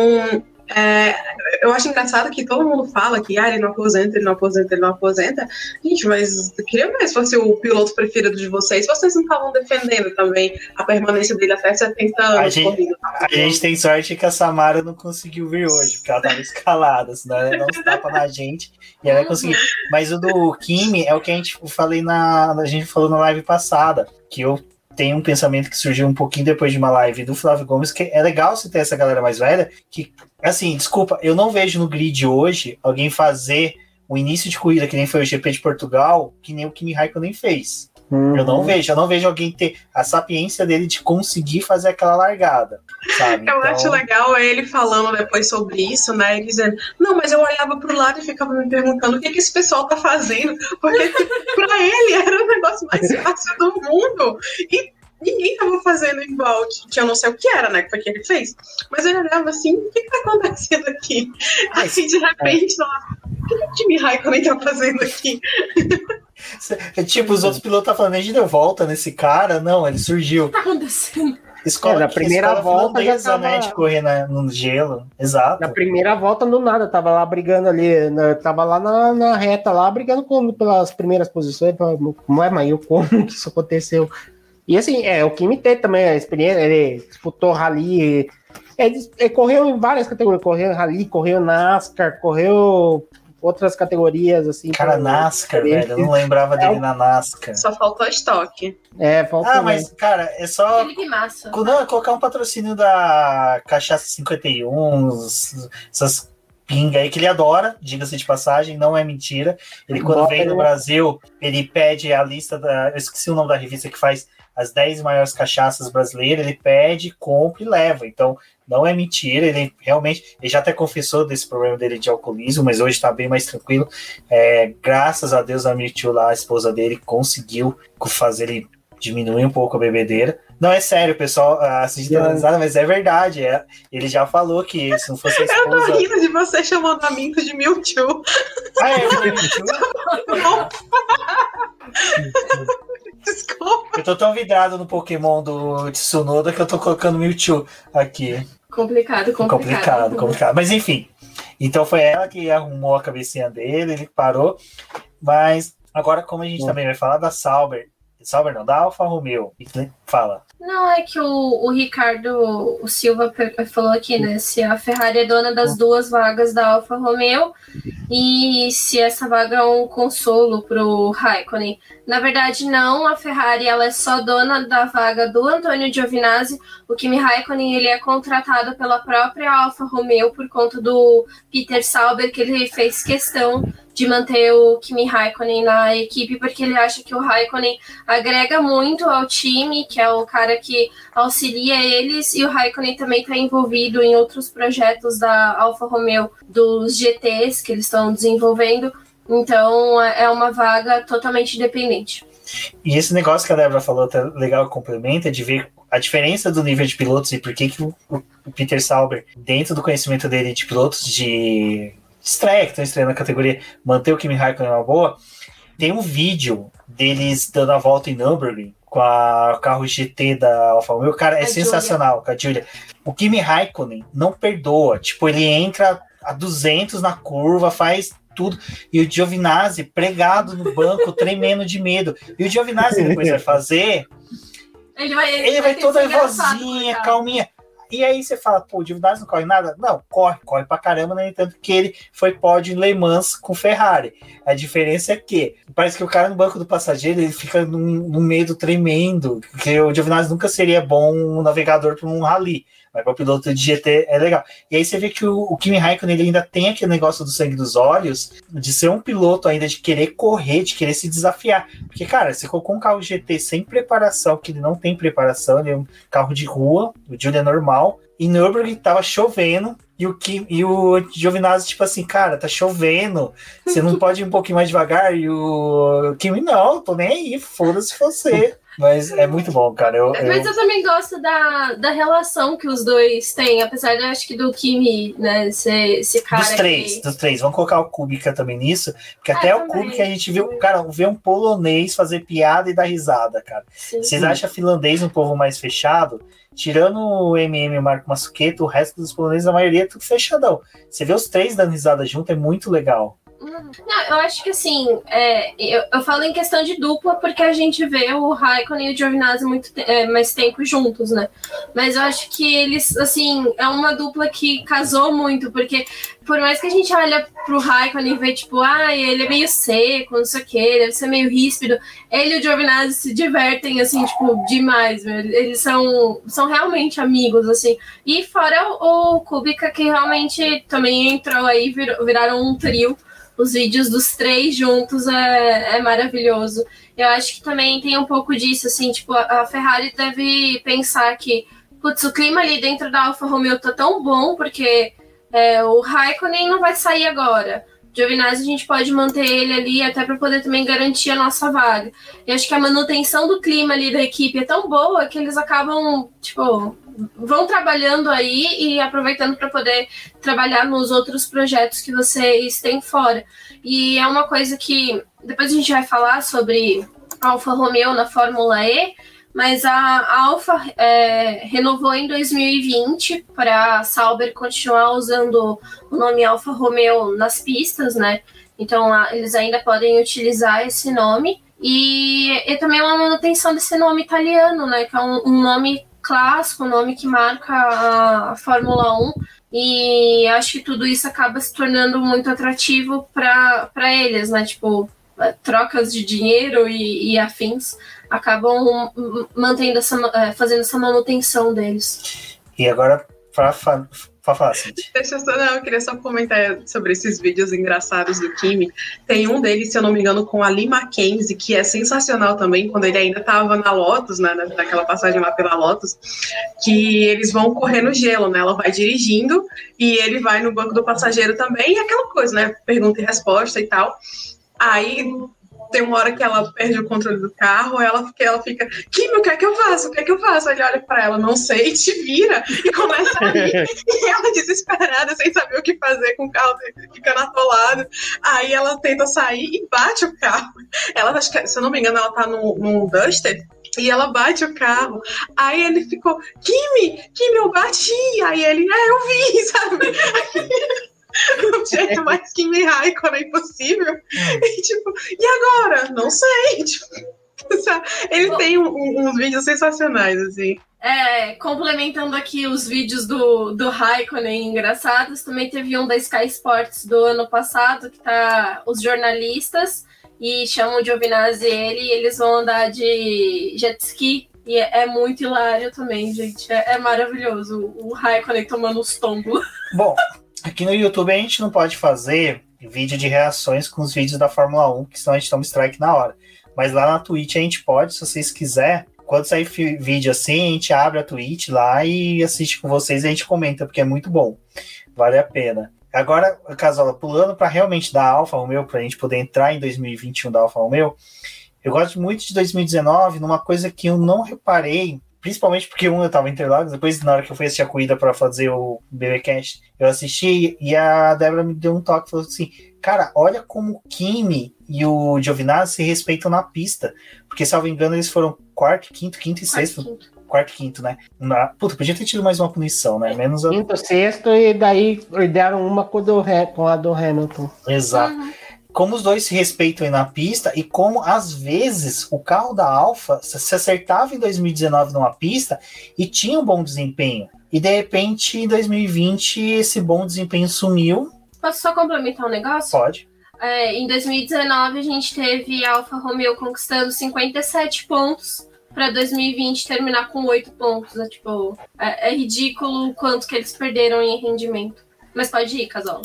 eu acho engraçado que todo mundo fala que ele não aposenta, ele não aposenta, ele não aposenta. Gente, mas eu queria mais se fosse o piloto preferido de vocês. Vocês não estavam defendendo também a permanência dele até 70 anos.
A gente tem sorte que a Samara não conseguiu vir hoje, porque ela estava escalada, senão ela não se tapa na gente e ela vai conseguir. Mas o do Kimi é o que a gente falou na live passada, que eu tem um pensamento que surgiu um pouquinho depois de uma live do Flávio Gomes, que é legal você ter essa galera mais velha, que, assim, desculpa, eu não vejo no grid hoje alguém fazer o início de corrida, que nem foi o GP de Portugal, que nem o Kimi Raikkonen fez. Eu não vejo alguém ter a sapiência dele de conseguir fazer aquela largada, sabe?
Eu acho legal ele falando depois sobre isso, né? Ele dizendo, não, mas eu olhava pro lado e ficava me perguntando o que esse pessoal tá fazendo, porque pra ele era o negócio mais fácil do mundo. E ninguém tava fazendo igual, que eu não sei o que era, né? Que foi o que ele fez. Mas ele olhava assim, o que tá acontecendo aqui? Aí, de repente, o que o Kimi Raikkonen tá fazendo aqui?
Tipo, os outros pilotos tá falando, a gente deu volta nesse cara. Não, ele surgiu.
O que tá acontecendo?
Na primeira volta já tava...
né,
de correr no gelo. Exato.
Na primeira volta, do nada, tava lá brigando ali, tava lá na reta, lá brigando pelas primeiras posições. Não é, mas como que isso aconteceu? E assim, o Kimi tem também a experiência, ele disputou rally, ele correu em várias categorias, correu rally, correu NASCAR, correu outras categorias, assim.
Cara, NASCAR, velho, eu não lembrava dele na NASCAR.
Só faltou estoque.
Faltou. Mas, cara, é só colocar um patrocínio da Cachaça 51, essas pinga aí que ele adora, diga-se de passagem, não é mentira. Ele, quando vem no Brasil, ele pede a lista eu esqueci o nome da revista que faz as 10 maiores cachaças brasileiras, ele pede, compra e leva. Então, não é mentira, ele realmente, ele já até confessou desse problema dele de alcoolismo, mas hoje está bem mais tranquilo. Graças a Deus, a Mirtio lá, a esposa dele, conseguiu fazer ele diminuir um pouco a bebedeira. Não, é sério, pessoal, assiste analisada, mas é verdade. Ele já falou que se não fosse a esposa...
Eu tô rindo de você chamando a Minto de Mewtwo.
Mewtwo? Desculpa. Eu tô tão vidrado no Pokémon do Tsunoda que eu tô colocando Mewtwo aqui.
Complicado.
Mas enfim, então foi ela que arrumou a cabecinha dele, ele parou. Mas agora, como a gente também vai falar da Sauber não, da Alfa Romeo, fala.
Não, é que o Ricardo Silva falou aqui, né? Se a Ferrari é dona das 2 vagas da Alfa Romeo e se essa vaga é um consolo pro Raikkonen. Na verdade, não. A Ferrari ela é só dona da vaga do Antonio Giovinazzi. O Kimi Raikkonen ele é contratado pela própria Alfa Romeo por conta do Peter Sauber, que ele fez questão de manter o Kimi Raikkonen na equipe, porque ele acha que o Raikkonen agrega muito ao time, que é o cara que auxilia eles, e o Raikkonen também está envolvido em outros projetos da Alfa Romeo, dos GTs que eles estão desenvolvendo, então é uma vaga totalmente independente.
E esse negócio que a Débora falou, tá legal, complementa, de ver a diferença do nível de pilotos e por que o Peter Sauber, dentro do conhecimento dele de pilotos de estreia, que estão estreando na categoria, manter o Kimi Raikkonen uma boa. Tem um vídeo deles dando a volta em Nürburgring com o carro GT da Alfa Romeo. Cara, é sensacional, com a Julia. O Kimi Raikkonen não perdoa. Tipo, ele entra a 200 na curva, faz tudo. E o Giovinazzi pregado no banco, tremendo de medo. E o Giovinazzi depois vai fazer... Ele vai toda vozinha, calminha. E aí você fala, pô, o Giovinazzi não corre nada? Não, corre pra caramba, no entanto que ele foi pódio em Le Mans com Ferrari. A diferença é que parece que o cara no banco do passageiro, ele fica num medo tremendo, porque o Giovinazzi nunca seria bom navegador para um rally, mas para o piloto de GT é legal. E aí você vê que o Kimi Raikkonen ele ainda tem aquele negócio do sangue dos olhos, de ser um piloto ainda, de querer correr, de querer se desafiar. Porque, cara, você colocou um carro GT sem preparação, que ele não tem preparação, ele é um carro de rua, o Julia é normal, e Nürburgring tava chovendo, e o Giovinazzi, tipo assim, cara, tá chovendo, você não pode ir um pouquinho mais devagar? E o Kimi, não, tô nem aí, foda-se você. Mas é muito bom, cara.
Mas eu também gosto da relação que os dois têm, apesar de, acho que do Kimi, né, ser esse cara
dos três. Vamos colocar o Kubica também nisso, porque até o Kubica a gente viu, cara, vê um polonês fazer piada e dar risada, cara. Sim. Vocês acham finlandês um povo mais fechado? Tirando o MM e o Marco Mazzucchetto, o resto dos poloneses, a maioria é tudo fechadão. Você vê os três dando risada junto, é muito legal.
Não, eu acho que assim, eu falo em questão de dupla porque a gente vê o Raikkonen e o Giovinazzi mais tempo juntos, né? Mas eu acho que eles, assim, é uma dupla que casou muito, porque por mais que a gente olha pro Raikkonen e vê, tipo, ele é meio seco, não sei o que, deve ser meio ríspido, ele e o Giovinazzi se divertem, assim, tipo, demais, velho. Eles são realmente amigos, assim. E fora o Kubica, que realmente também entrou aí, viraram um trio. os vídeos dos três juntos é maravilhoso. Eu acho que também tem um pouco disso, assim, tipo, a Ferrari deve pensar que, putz, o clima ali dentro da Alfa Romeo tá tão bom, porque o Raikkonen não vai sair agora. Giovinazzi a gente pode manter ele ali até para poder também garantir a nossa vaga. E acho que a manutenção do clima ali da equipe é tão boa que eles acabam, tipo, vão trabalhando aí e aproveitando para poder trabalhar nos outros projetos que vocês têm fora. E é uma coisa que depois a gente vai falar sobre a Alfa Romeo na Fórmula E, mas a Alfa renovou em 2020 para a Sauber continuar usando o nome Alfa Romeo nas pistas, né? Então eles ainda podem utilizar esse nome. E também uma manutenção desse nome italiano, né? Que é um nome clássico, um nome que marca a Fórmula 1. E acho que tudo isso acaba se tornando muito atrativo para eles, né? Tipo, trocas de dinheiro e afins acabam mantendo fazendo essa manutenção deles.
E agora, para falar assim.
Eu queria só comentar sobre esses vídeos engraçados do Kimi. Tem um deles, se eu não me engano, com a Lee Mackenzie, que é sensacional também, quando ele ainda estava na Lotus, né, naquela passagem lá pela Lotus, que eles vão correr no gelo, né? Ela vai dirigindo e ele vai no banco do passageiro também, e aquela coisa, né? Pergunta e resposta e tal. Aí tem uma hora que ela perde o controle do carro, ela fica, Kimi, o que é que eu faço? O que é que eu faço? Ele olha pra ela, não sei, te vira, e começa a rir. E ela desesperada, sem saber o que fazer com o carro, ficando atolado. Aí ela tenta sair e bate o carro. Ela, acho que, se eu não me engano, ela tá num Duster, e ela bate o carro. Aí ele ficou, Kimi, eu bati. Aí ele, eu vi, sabe? O jeito mais Kimi Raikkonen impossível. E tipo, e agora? Não sei. Tipo, ele tem uns vídeos sensacionais, assim.
Complementando aqui os vídeos do Raikkonen engraçados, também teve um da Sky Sports do ano passado, que tá os jornalistas e chamam o Giovinazzi e eles vão andar de jet ski. E é muito hilário também, gente. É maravilhoso o Raikkonen tomando os tombos.
Bom, aqui no YouTube a gente não pode fazer vídeo de reações com os vídeos da Fórmula 1, que senão a gente toma strike na hora. Mas lá na Twitch a gente pode, se vocês quiserem. Quando sair vídeo assim, a gente abre a Twitch lá e assiste com vocês e a gente comenta, porque é muito bom. Vale a pena. Agora, Casola, pulando para realmente da Alfa Romeo, para a gente poder entrar em 2021 da Alfa Romeo, eu gosto muito de 2019 numa coisa que eu não reparei, principalmente porque eu estava em Interlagos, depois na hora que eu fui assistir a corrida para fazer o BBcast, eu assisti e a Débora me deu um toque, falou assim, cara, olha como o Kimi e o Giovinazzi se respeitam na pista, porque, salvo engano, eles foram quarto e sexto. Quarto e quinto, né? Puta, podia ter tido mais uma punição, né? Menos
quinto, sexto, e daí deram uma com a do Hamilton.
Exato. Uhum. Como os dois se respeitam aí na pista e como, às vezes, o carro da Alfa se acertava em 2019 numa pista e tinha um bom desempenho. E, de repente, em 2020, esse bom desempenho sumiu.
Posso só complementar um negócio?
Pode.
Em 2019, a gente teve a Alfa Romeo conquistando 57 pontos para 2020 terminar com 8 pontos. É ridículo o quanto que eles perderam em rendimento. Mas pode ir, Casola.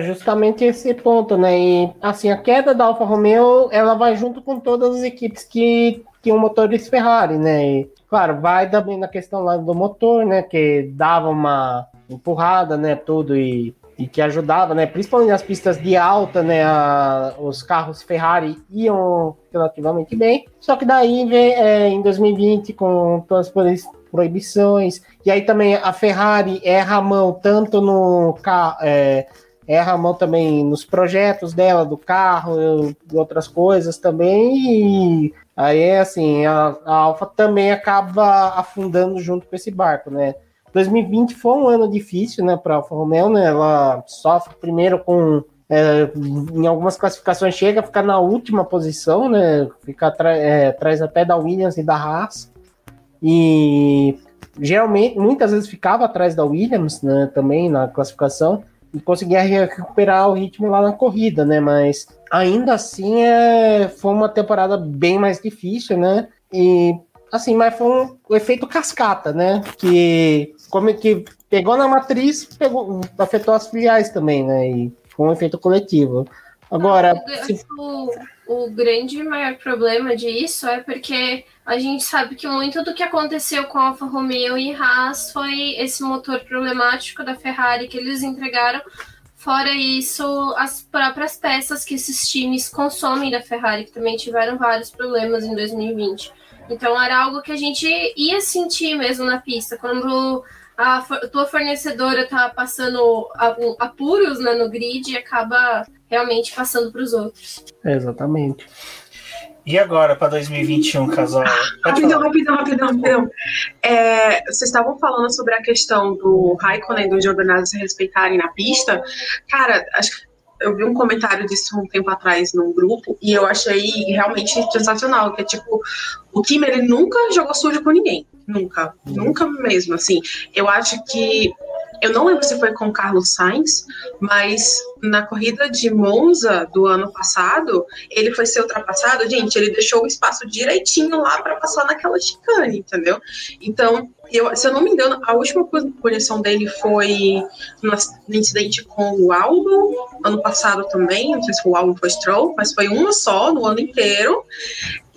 Justamente esse ponto, né? E, assim, a queda da Alfa Romeo, ela vai junto com todas as equipes que tinham motores Ferrari, né? E, claro, vai também na questão lá do motor, né? Que dava uma empurrada, né? Tudo e que ajudava, né? Principalmente nas pistas de alta, né? Os carros Ferrari iam relativamente bem. Só que daí, em 2020, com todas as proibições, e aí também a Ferrari erra a mão tanto no carro... erra a mão também nos projetos dela, do carro, e outras coisas também, e aí, assim, a Alfa também acaba afundando junto com esse barco, né? 2020 foi um ano difícil, né, para a Alfa Romeo, né? Ela sofre primeiro com... em algumas classificações chega a ficar na última posição, né? Fica atrás até da Williams e da Haas, e geralmente, muitas vezes ficava atrás da Williams, né, também na classificação, e conseguia recuperar o ritmo lá na corrida, né? Mas ainda assim foi uma temporada bem mais difícil, né? E assim, mas foi o efeito cascata, né? Que como que pegou na matriz, afetou as filiais também, né? E Foi um efeito coletivo. Agora,
o grande maior problema disso é porque a gente sabe que muito do que aconteceu com a Alfa Romeo e Haas foi esse motor problemático da Ferrari que eles entregaram. Fora isso, as próprias peças que esses times consomem da Ferrari, que também tiveram vários problemas em 2020. Então era algo que a gente ia sentir mesmo na pista, quando a tua fornecedora tá passando apuros, né, no grid e acaba realmente passando para os outros.
Exatamente.
E agora, para 2021, casal?
Rapidão. Vocês estavam falando sobre a questão do Raikkonen e do Giovinazzi se respeitarem na pista. Cara, acho que eu vi um comentário disso um tempo atrás num grupo e eu achei realmente sensacional, que é tipo, o Kimi, ele nunca jogou sujo com ninguém. Nunca mesmo, assim. Eu acho que eu não lembro se foi com o Carlos Sainz, mas na corrida de Monza do ano passado, ele foi ser ultrapassado, gente, ele deixou o espaço direitinho lá para passar naquela chicane, entendeu? Então, se eu não me engano, a última punição dele foi no incidente com o Albon, ano passado também, não sei se o Albon foi Stroll, mas foi uma só no ano inteiro,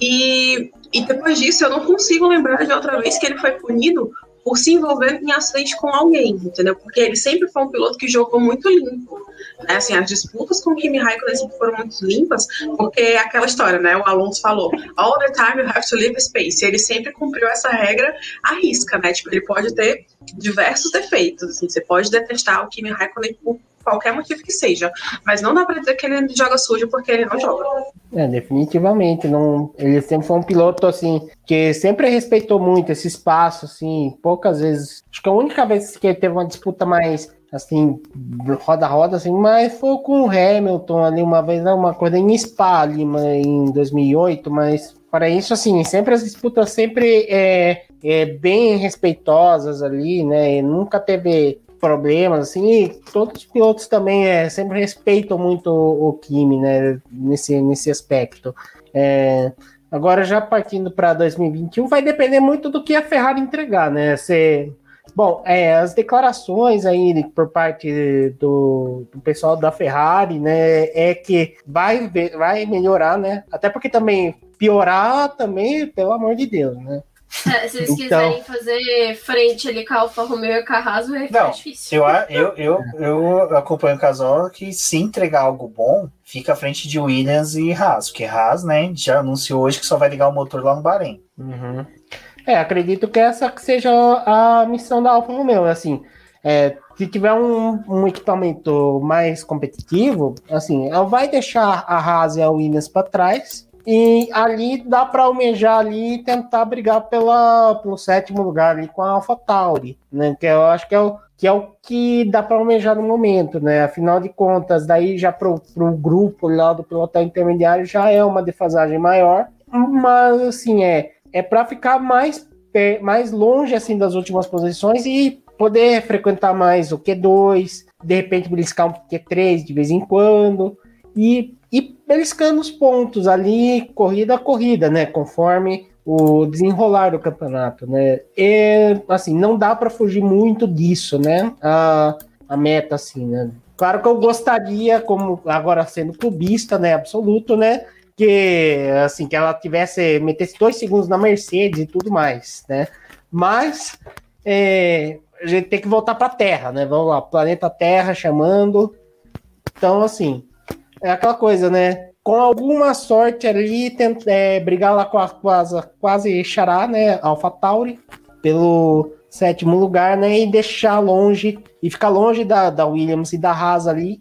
e depois disso eu não consigo lembrar de outra vez que ele foi punido por se envolver em acidente com alguém, entendeu? Porque ele sempre foi um piloto que jogou muito limpo, né? Assim, as disputas com o Kimi Raikkonen sempre foram muito limpas, porque é aquela história, né? O Alonso falou, all the time you have to leave space. E ele sempre cumpriu essa regra à risca, né? Tipo, ele pode ter diversos defeitos, assim, você pode detestar o Kimi Raikkonen por qualquer motivo que seja, mas não dá pra dizer que ele joga sujo porque ele não joga.
Definitivamente, não, ele sempre foi um piloto, assim, que sempre respeitou muito esse espaço, assim, poucas vezes, acho que a única vez que ele teve uma disputa mais, assim, roda a roda, assim, mas foi com o Hamilton ali uma vez, uma coisa em Spa ali, em 2008, mas para isso, assim, sempre as disputas sempre bem respeitosas ali, né, nunca teve problemas, assim, e todos os pilotos também sempre respeitam muito o Kimi, né, nesse aspecto. Agora, já partindo para 2021, vai depender muito do que a Ferrari entregar, né, as declarações aí por parte do pessoal da Ferrari, né, é que vai melhorar, né, até porque também piorar também, pelo amor de Deus, né.
Se eles quiserem fazer frente ali com a Alfa Romeo e com a Haas, vai ficar difícil.
Eu acompanho o casal que se entregar algo bom, fica à frente de Williams e Haas, porque Haas, né, já anunciou hoje que só vai ligar o motor lá no Bahrein.
Uhum. Acredito que essa seja a missão da Alfa Romeo, assim, se tiver um equipamento mais competitivo, assim, ela vai deixar a Haas e a Williams para trás. E ali dá para almejar ali e tentar brigar pelo sétimo lugar ali com a AlphaTauri, né? Que eu acho que é o que dá para almejar no momento, né? Afinal de contas, daí já pro grupo lá do pelotão intermediário já é uma defasagem maior, mas assim, é para ficar mais longe assim das últimas posições e poder frequentar mais o Q2, de repente beliscar um Q3 de vez em quando e beliscando os pontos ali, corrida a corrida, né? Conforme o desenrolar do campeonato, né? E, assim, não dá para fugir muito disso, né? A meta, assim, né? Claro que eu gostaria, como agora sendo clubista, né? Absoluto, né? Que, assim, que ela metesse 2 segundos na Mercedes e tudo mais, né? Mas a gente tem que voltar para a Terra, né? Vamos lá, planeta Terra chamando. Então, assim, é aquela coisa, né? Com alguma sorte ali, brigar lá com a quase xará, né? AlphaTauri, pelo 7º lugar, né? E deixar longe, e ficar longe da Williams e da Haas ali,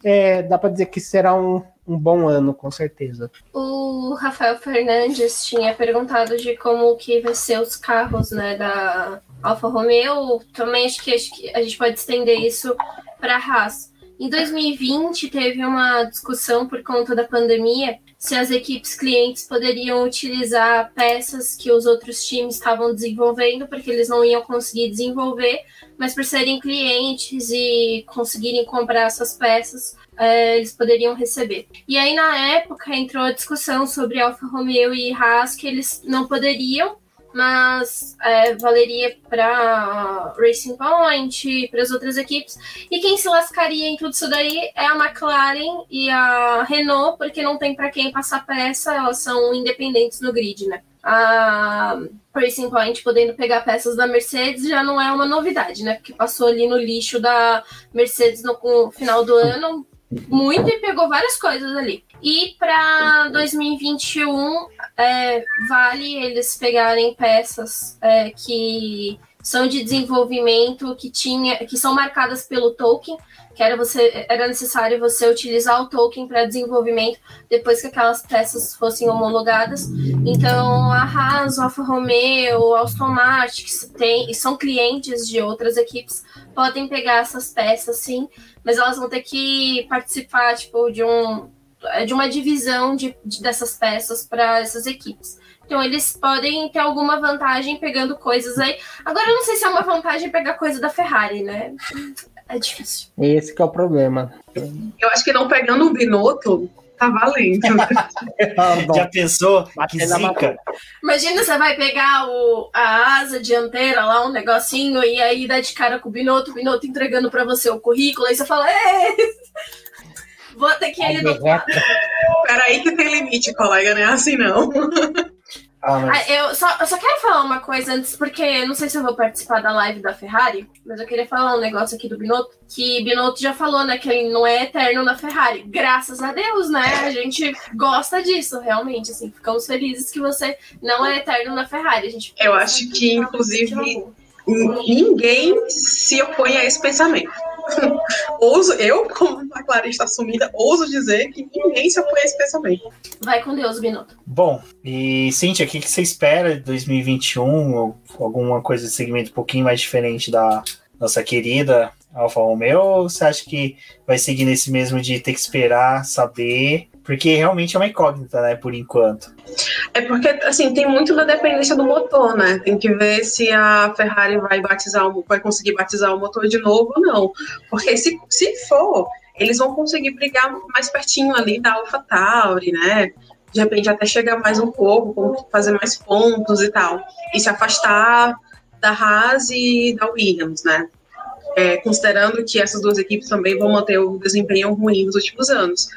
dá para dizer que será um bom ano, com certeza.
O Rafael Fernandes tinha perguntado de como que vai ser os carros, né, da Alfa Romeo. Também acho que a gente pode estender isso para a Haas. Em 2020, teve uma discussão por conta da pandemia se as equipes clientes poderiam utilizar peças que os outros times estavam desenvolvendo, porque eles não iam conseguir desenvolver, mas por serem clientes e conseguirem comprar essas peças, eles poderiam receber. E aí, na época, entrou a discussão sobre Alfa Romeo e Haas, que eles não poderiam, mas valeria para Racing Point, para as outras equipes. E quem se lascaria em tudo isso daí é a McLaren e a Renault, porque não tem para quem passar peça, elas são independentes no grid, né? A Racing Point podendo pegar peças da Mercedes já não é uma novidade, né? Porque passou ali no lixo da Mercedes no final do ano muito e pegou várias coisas ali. E para 2021 vale eles pegarem peças que são de desenvolvimento, que são marcadas pelo token, que era necessário você utilizar o token para desenvolvimento depois que aquelas peças fossem homologadas. Então, a Haas, Alfa Romeo, Aston Martin, que são clientes de outras equipes, podem pegar essas peças, sim, mas elas vão ter que participar tipo, de uma divisão dessas peças para essas equipes. Então, eles podem ter alguma vantagem pegando coisas aí. Agora, eu não sei se é uma vantagem pegar coisa da Ferrari, né? É difícil.
Esse que é o problema.
Eu acho que não pegando o Binotto, tá valendo.
Já pensou? Que zica.
Imagina, você vai pegar a asa dianteira lá, um negocinho, e aí dá de cara com o Binotto entregando pra você o currículo, aí você fala, vou ter que ir no...
Peraí que tem limite, colega, não é assim não.
Eu só quero falar uma coisa antes, porque eu não sei se eu vou participar da live da Ferrari, mas eu queria falar um negócio aqui do Binotto, que Binotto já falou, né, que ele não é eterno na Ferrari. Graças a Deus, né? A gente gosta disso, realmente, assim, ficamos felizes que você não é eterno na Ferrari.
Eu acho que, inclusive, ninguém se opõe a esse pensamento. Eu, como uma clarista assumida, ouso dizer que ninguém se opõe a esse pensamento.
Vai com Deus, Binotto.
Bom, e Cíntia, o que você espera de 2021? Ou alguma coisa de segmento um pouquinho mais diferente da nossa querida Alfa Romeo? Ou você acha que vai seguir nesse mesmo de ter que esperar, saber? Porque realmente é uma incógnita, né, por enquanto.
É porque, assim, tem muito da dependência do motor, né? Tem que ver se a Ferrari vai conseguir batizar o motor de novo ou não. Porque se for, eles vão conseguir brigar mais pertinho ali da AlphaTauri, né? De repente até chegar mais um pouco, fazer mais pontos e tal. E se afastar da Haas e da Williams, né? Considerando que essas duas equipes também vão manter o desempenho ruim nos últimos anos.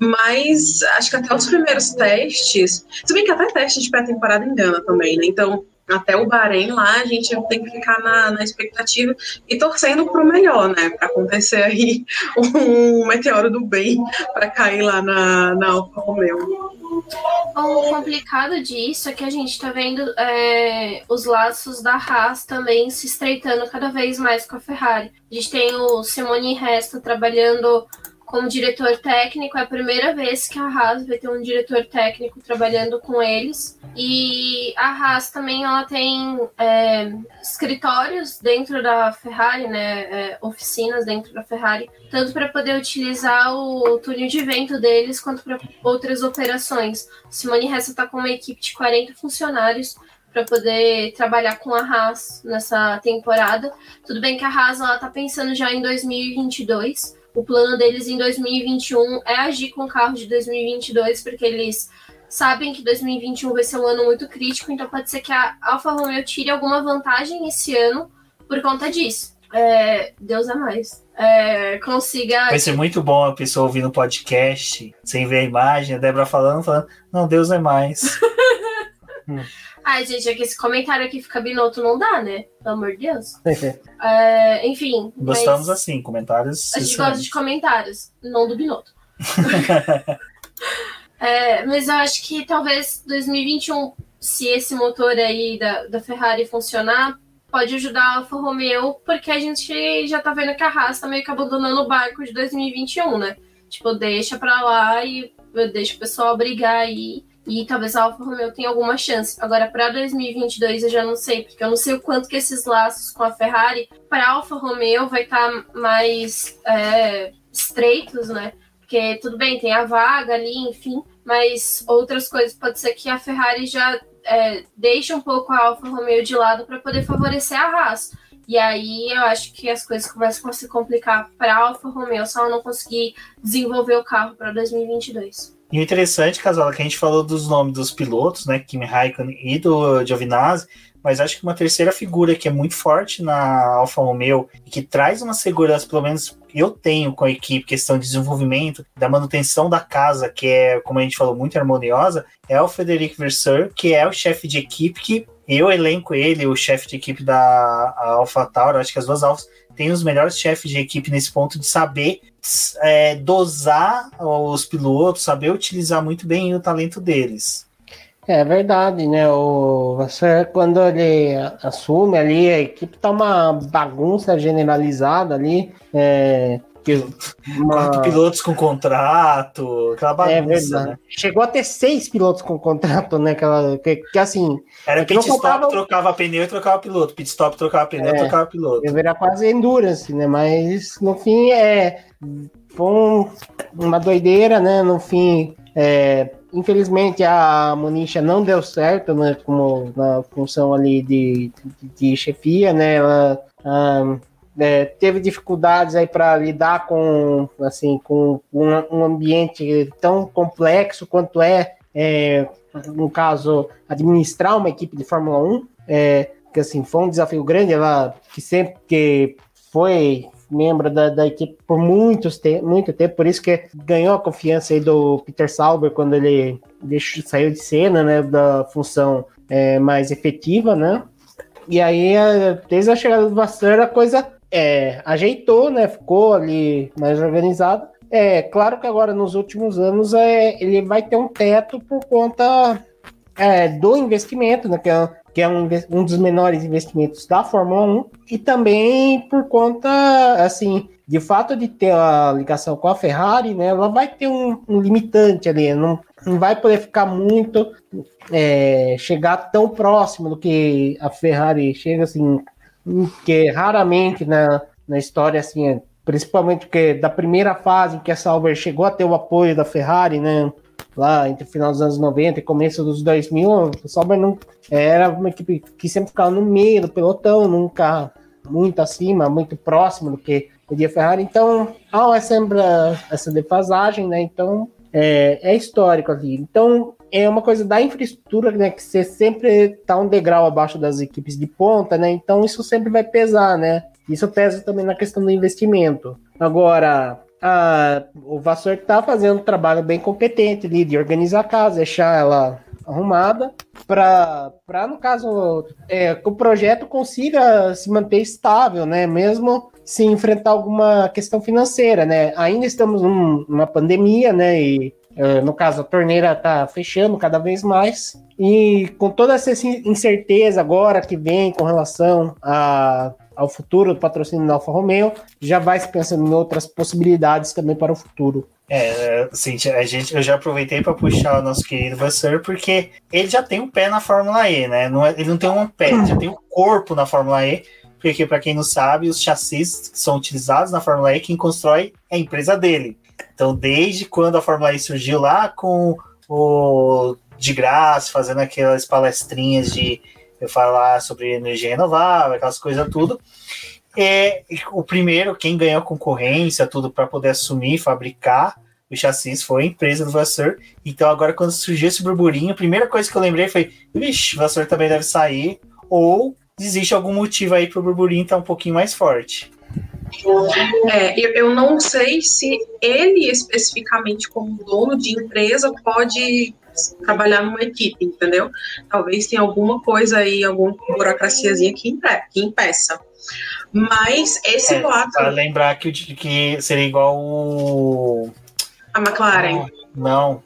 Mas acho que até os primeiros testes, se bem que até teste de pré-temporada engana também, né? Então, até o Bahrein lá, a gente tem que ficar na expectativa e torcendo para o melhor, né? Para acontecer aí um meteoro do bem para cair lá na Alfa Romeo.
O complicado disso é que a gente tá vendo os laços da Haas também se estreitando cada vez mais com a Ferrari. A gente tem o Simone Resta trabalhando como diretor técnico, é a primeira vez que a Haas vai ter um diretor técnico trabalhando com eles. E a Haas também ela tem escritórios dentro da Ferrari, né, oficinas dentro da Ferrari, tanto para poder utilizar o túnel de vento deles, quanto para outras operações. O Simone Resta está com uma equipe de 40 funcionários para poder trabalhar com a Haas nessa temporada. Tudo bem que a Haas está pensando já em 2022, o plano deles em 2021 é agir com o carro de 2022, porque eles sabem que 2021 vai ser um ano muito crítico, então pode ser que a Alfa Romeo tire alguma vantagem esse ano por conta disso. Deus é mais. Consiga...
Vai ser muito bom a pessoa ouvindo o podcast, sem ver a imagem, a Débora falando, não, Deus é mais.
Ai, gente, é que esse comentário aqui fica Binotto, não dá, né? Pelo amor de Deus. Enfim.
Gostamos assim, comentários.
A gente gosta de comentários, não do Binotto. Mas eu acho que talvez 2021, se esse motor aí da Ferrari funcionar, pode ajudar a Alfa Romeo, porque a gente já tá vendo que a Haas tá meio que abandonando o barco de 2021, né? Tipo, deixa pra lá e deixa o pessoal brigar aí. E talvez a Alfa Romeo tenha alguma chance. Agora, para 2022, eu já não sei, porque eu não sei o quanto que esses laços com a Ferrari, para a Alfa Romeo, vai estar mais estreitos, né? Porque, tudo bem, tem a vaga ali, enfim, mas outras coisas, pode ser que a Ferrari já deixe um pouco a Alfa Romeo de lado para poder favorecer a Haas. E aí, eu acho que as coisas começam a se complicar para a Alfa Romeo, se ela não conseguir desenvolver o carro para 2022.
E o interessante, Casola, que a gente falou dos nomes dos pilotos, né, Kimi Raikkonen e do Giovinazzi, mas acho que uma terceira figura que é muito forte na Alfa Romeo e que traz uma segurança, pelo menos eu tenho com a equipe, questão de desenvolvimento, da manutenção da casa, que é, como a gente falou, muito harmoniosa, é o Frederic Vasseur, que é o chefe de equipe, que eu elenco ele, o chefe de equipe da AlphaTauri, acho que as duas Alfas têm os melhores chefes de equipe nesse ponto de saber dosar os pilotos, saber utilizar muito bem o talento deles.
É verdade, né? O Vasseur, quando ele assume ali, a equipe tá uma bagunça generalizada ali.
Quatro pilotos com contrato, aquela bagunça,
é verdade, né? Chegou a ter 6 pilotos com contrato, né? Que assim.
Era pit stop, trocava pneu e trocava piloto. Pit stop, trocava pneu e trocava piloto.
Era quase endurance, né? Mas no fim foi uma doideira, né? No fim, infelizmente a Monisha não deu certo, né? Como na função ali de chefia, né? Ela teve dificuldades aí para lidar com um ambiente tão complexo quanto no caso, administrar uma equipe de Fórmula 1, que assim, foi um desafio grande. Ela que foi membro da equipe por muito tempo, por isso que ganhou a confiança aí do Peter Sauber quando ele saiu de cena, né, da função mais efetiva, né? E aí, desde a chegada do Vasseur, a coisa ajeitou, né? Ficou ali mais organizado. Claro que agora, nos últimos anos, ele vai ter um teto por conta do investimento, né? Que é um dos menores investimentos da Fórmula 1, e também por conta, assim, de fato de ter a ligação com a Ferrari, né? Ela vai ter um limitante ali, não vai poder ficar muito, chegar tão próximo do que a Ferrari chega, assim, que raramente na história, assim, principalmente porque da primeira fase em que a Sauber chegou a ter o apoio da Ferrari, né, lá entre o final dos anos 90 e começo dos 2000, a Sauber não era uma equipe que sempre ficava no meio do pelotão, nunca muito acima, muito próximo do que podia a Ferrari. Então há essa defasagem, né? Então é histórico ali. Então é uma coisa da infraestrutura, né, que você sempre está um degrau abaixo das equipes de ponta, né? Então isso sempre vai pesar, né? Isso pesa também na questão do investimento. Agora, o Vasseur está fazendo um trabalho bem competente ali de organizar a casa, deixar ela arrumada, para no caso, que o projeto consiga se manter estável, né? Mesmo se enfrentar alguma questão financeira, né? Ainda estamos numa pandemia, né? E no caso, a torneira está fechando cada vez mais, e com toda essa incerteza agora que vem com relação ao futuro do patrocínio da Alfa Romeo, já vai se pensando em outras possibilidades também para o futuro.
Cíntia, eu já aproveitei para puxar o nosso querido Vasseur, porque ele já tem um pé na Fórmula E, né? Ele não tem um pé, ele já tem um corpo na Fórmula E, porque, para quem não sabe, os chassis que são utilizados na Fórmula E, quem constrói é a empresa dele. Então, desde quando a Fórmula E surgiu lá com o de graça, fazendo aquelas palestrinhas de falar sobre energia renovável, aquelas coisas tudo, o primeiro, quem ganhou concorrência, tudo para poder assumir, fabricar o chassis foi a empresa do Vasseur. Então agora, quando surgiu esse burburinho, a primeira coisa que eu lembrei foi, vixe, o Vasseur também deve sair, ou existe algum motivo aí para o burburinho estar um pouquinho mais forte.
Eu não sei se ele especificamente, como dono de empresa, pode trabalhar numa equipe, entendeu? Talvez tenha alguma coisa aí, alguma burocraciazinha que impeça. Mas esse boato...
Para lembrar que seria igual
a McLaren.
Não.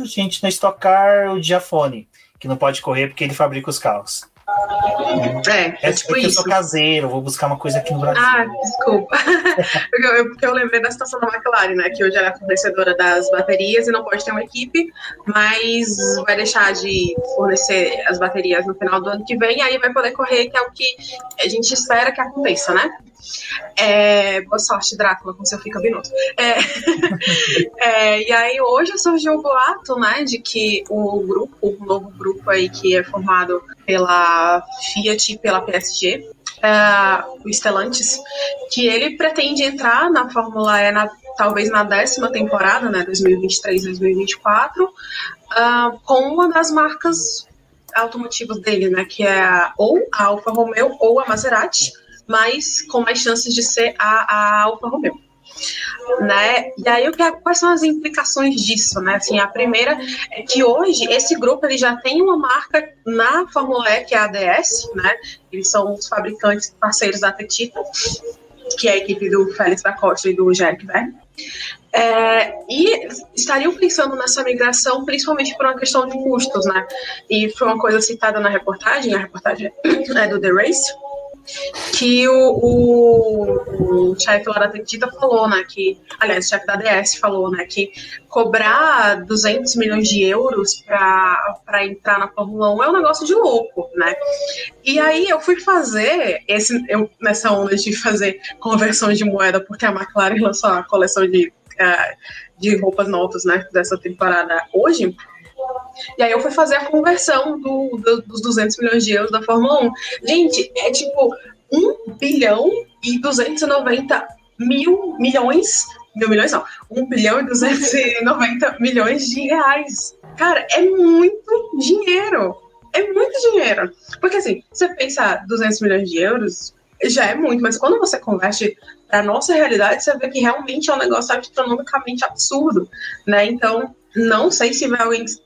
Gente, na Stock Car, o Giafone, que não pode correr porque ele fabrica os carros.
Tipo
porque
isso.
Eu sou caseiro, vou buscar uma coisa aqui no Brasil.
Desculpa. porque eu lembrei da situação da McLaren, né? Que hoje ela é fornecedora das baterias e não pode ter uma equipe, mas vai deixar de fornecer as baterias no final do ano que vem, e aí vai poder correr, que é o que a gente espera que aconteça, né? Boa sorte, Drácula, com seu Fica Binotto. E aí hoje surgiu o boato, né, de que o novo grupo aí que é formado pela Fiat e pela PSG, o Stellantis, que ele pretende entrar na Fórmula E talvez na 10ª temporada, né, 2023, 2024, com uma das marcas automotivas dele, né, que é ou a Alfa Romeo ou a Maserati, mas com mais chances de ser a Alfa Romeo. Né? E aí, quais são as implicações disso? Né? Assim, a primeira é que hoje esse grupo ele já tem uma marca na Fórmula E, que é a ADS, né? Eles são os fabricantes parceiros da Techeetah, que é a equipe do Félix da Costa e do Jerick Verne. E estariam pensando nessa migração principalmente por uma questão de custos, né? E foi uma coisa citada na reportagem, a reportagem é do The Race, que o chefe lá da Techeetah falou, né, que, aliás, o chefe da ADS falou, né, que cobrar 200 milhões de euros para entrar na Fórmula 1 é um negócio de louco, né? E aí eu fui fazer, nessa onda de fazer conversão de moeda, porque a McLaren lançou a coleção de roupas novas, né, dessa temporada hoje. E aí eu fui fazer a conversão dos 200 milhões de euros da Fórmula 1. Gente, é tipo 1 bilhão e 290 mil milhões... Mil milhões não. 1 bilhão e 290 milhões de reais. Cara, é muito dinheiro. É muito dinheiro. Porque assim, você pensa 200 milhões de euros, já é muito, mas quando você converte para a nossa realidade, você vê que realmente é um negócio astronomicamente absurdo, né? Então, não sei se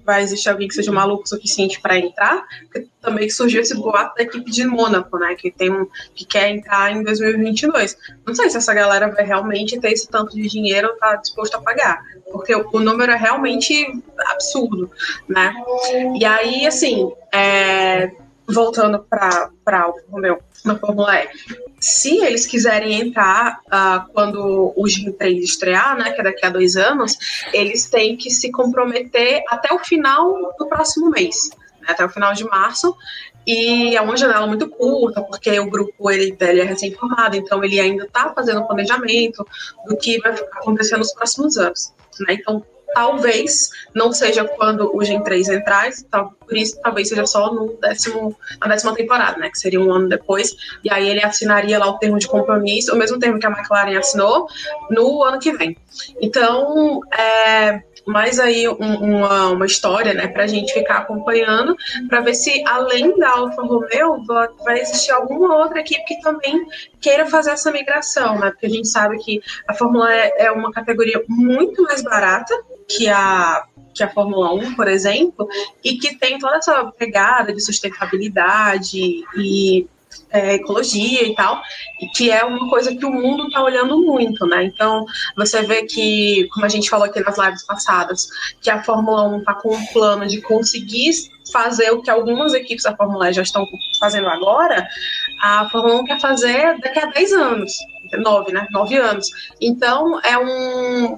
vai existir alguém que seja maluco o suficiente para entrar, porque também surgiu esse boato da equipe de Mônaco, né, que quer entrar em 2022. Não sei se essa galera vai realmente ter esse tanto de dinheiro, tá disposto a pagar, porque o número é realmente absurdo, né? E aí, assim, voltando para na Fórmula E, se eles quiserem entrar quando o Gen 3 estrear, né, que é daqui a 2 anos, eles têm que se comprometer até o final do próximo mês, né, até o final de março, e é uma janela muito curta, porque o grupo ele é recém-formado, então ele ainda está fazendo o planejamento do que vai acontecer nos próximos anos, né, então talvez não seja quando o Gen 3 entrar, por isso talvez seja só na 10ª temporada, né, que seria um ano depois, e aí ele assinaria lá o termo de compromisso, o mesmo termo que a McLaren assinou, no ano que vem. Então, mais aí uma história, né, pra gente ficar acompanhando, para ver se além da Alfa Romeo vai existir alguma outra equipe que também queira fazer essa migração, né, porque a gente sabe que a Fórmula E é uma categoria muito mais barata que a Fórmula 1, por exemplo, e que tem toda essa pegada de sustentabilidade e ecologia e tal, e que é uma coisa que o mundo está olhando muito, né? Então, você vê que, como a gente falou aqui nas lives passadas, que a Fórmula 1 está com um plano de conseguir fazer o que algumas equipes da Fórmula E já estão fazendo agora, a Fórmula 1 quer fazer daqui a 10 anos, 9 anos. Então,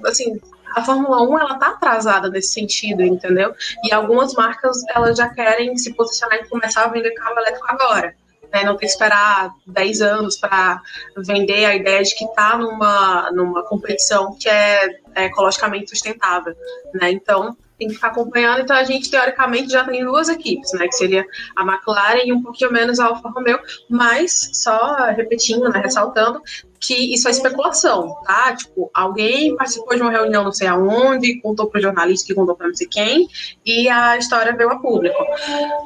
assim, a Fórmula 1, ela tá atrasada nesse sentido, entendeu? E algumas marcas, elas já querem se posicionar e começar a vender carro elétrico agora, né? Não ter que esperar 10 anos para vender a ideia de que tá numa competição que é ecologicamente sustentável, né? Então, tem que ficar acompanhando. Então, a gente, teoricamente, já tem 2 equipes, né? Que seria a McLaren e um pouquinho menos a Alfa Romeo, mas, só repetindo, né, ressaltando, que isso é especulação, tá? Tipo, alguém participou de uma reunião não sei aonde, contou para o jornalista que contou para não sei quem, e a história veio a público.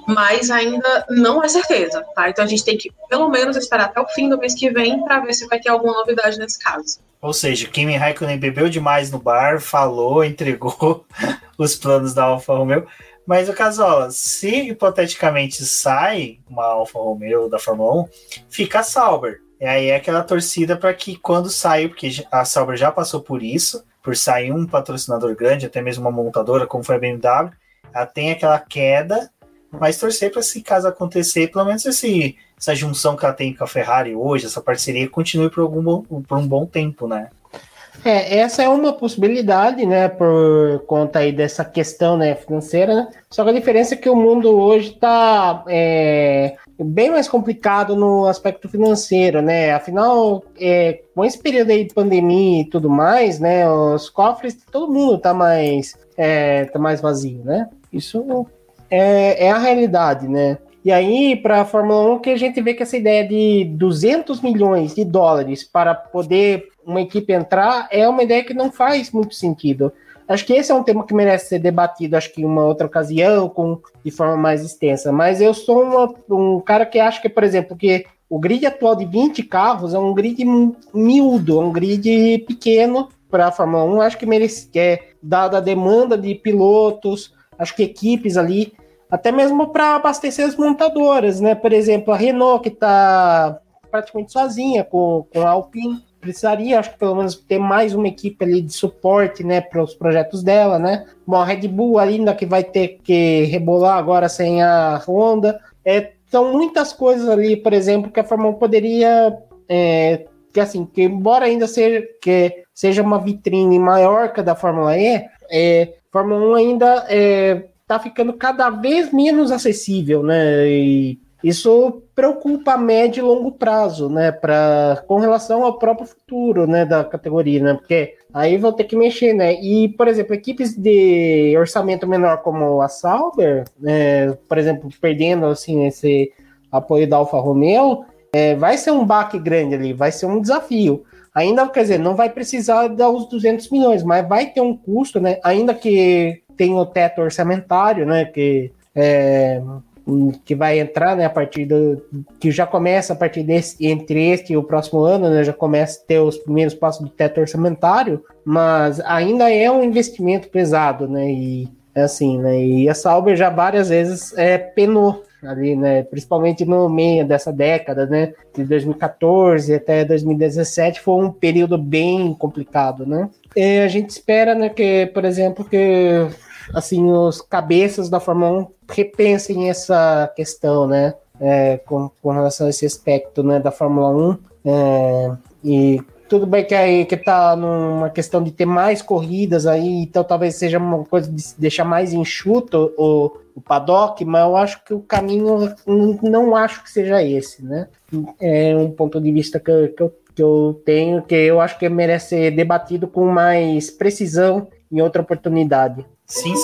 Mas ainda não é certeza, tá? Então a gente tem que, pelo menos, esperar até o fim do mês que vem para ver se vai ter alguma novidade nesse caso.
Ou seja, Kimi Raikkonen bebeu demais no bar, falou, entregou os planos da Alfa Romeo. Mas, o Casola, se hipoteticamente sai uma Alfa Romeo da Fórmula 1, fica a Sauber. E aí é aquela torcida para que quando sair, porque a Sauber já passou por isso, por sair um patrocinador grande, até mesmo uma montadora, como foi a BMW, ela tem aquela queda, mas torcer para, se caso acontecer, pelo menos essa junção que ela tem com a Ferrari hoje, essa parceria, continue por um bom tempo, né?
Essa é uma possibilidade, né, por conta aí dessa questão, né, financeira, né? Só que a diferença é que o mundo hoje está bem mais complicado no aspecto financeiro, né? Afinal, com esse período aí de pandemia e tudo mais, né, os cofres, todo mundo tá mais vazio, né? Isso é a realidade, né? E aí, para a Fórmula 1, que a gente vê que essa ideia de 200 milhões de dólares para poder uma equipe entrar é uma ideia que não faz muito sentido. Acho que esse é um tema que merece ser debatido, acho que em uma outra ocasião, de forma mais extensa. Mas eu sou um cara que acha que, por exemplo, que o grid atual de 20 carros é um grid miúdo, um grid pequeno para a Fórmula 1. Acho que merece, dada a demanda de pilotos, acho que equipes ali, até mesmo para abastecer as montadoras, né? Por exemplo, a Renault, que está praticamente sozinha com a Alpine, precisaria, acho que pelo menos ter mais uma equipe ali de suporte, né, para os projetos dela, né? Bom, a Red Bull ainda que vai ter que rebolar agora sem a Honda. São muitas coisas ali, por exemplo, que a Fórmula 1 poderia, que embora ainda seja uma vitrine maior que a da Fórmula E, Fórmula 1 ainda está ficando cada vez menos acessível, né? E isso preocupa a médio e longo prazo, né? Com relação ao próprio futuro, né, da categoria, né? Porque aí vão ter que mexer, né? E, por exemplo, equipes de orçamento menor como a Sauber, por exemplo, perdendo assim, esse apoio da Alfa Romeo, vai ser um baque grande ali, vai ser um desafio. Ainda, quer dizer, não vai precisar dar os 200 milhões, mas vai ter um custo, né? Ainda que tenha o teto orçamentário, né? Que vai entrar, né, a partir que já começa a partir entre este e o próximo ano, né, já começa a ter os primeiros passos do teto orçamentário, mas ainda é um investimento pesado, né, e assim, né, e a Sauber já várias vezes penou ali, né, principalmente no meio dessa década, né, de 2014 até 2017 foi um período bem complicado, né. E a gente espera, né, que, por exemplo, que assim, os cabeças da Fórmula 1 repensem essa questão, né, com relação a esse aspecto, né, da Fórmula 1, e tudo bem que tá numa questão de ter mais corridas aí, então talvez seja uma coisa de deixar mais enxuto o paddock, mas eu acho que o caminho, não acho que seja esse, né, é um ponto de vista que eu tenho, que eu acho que merece ser debatido com mais precisão em outra oportunidade.
Sim,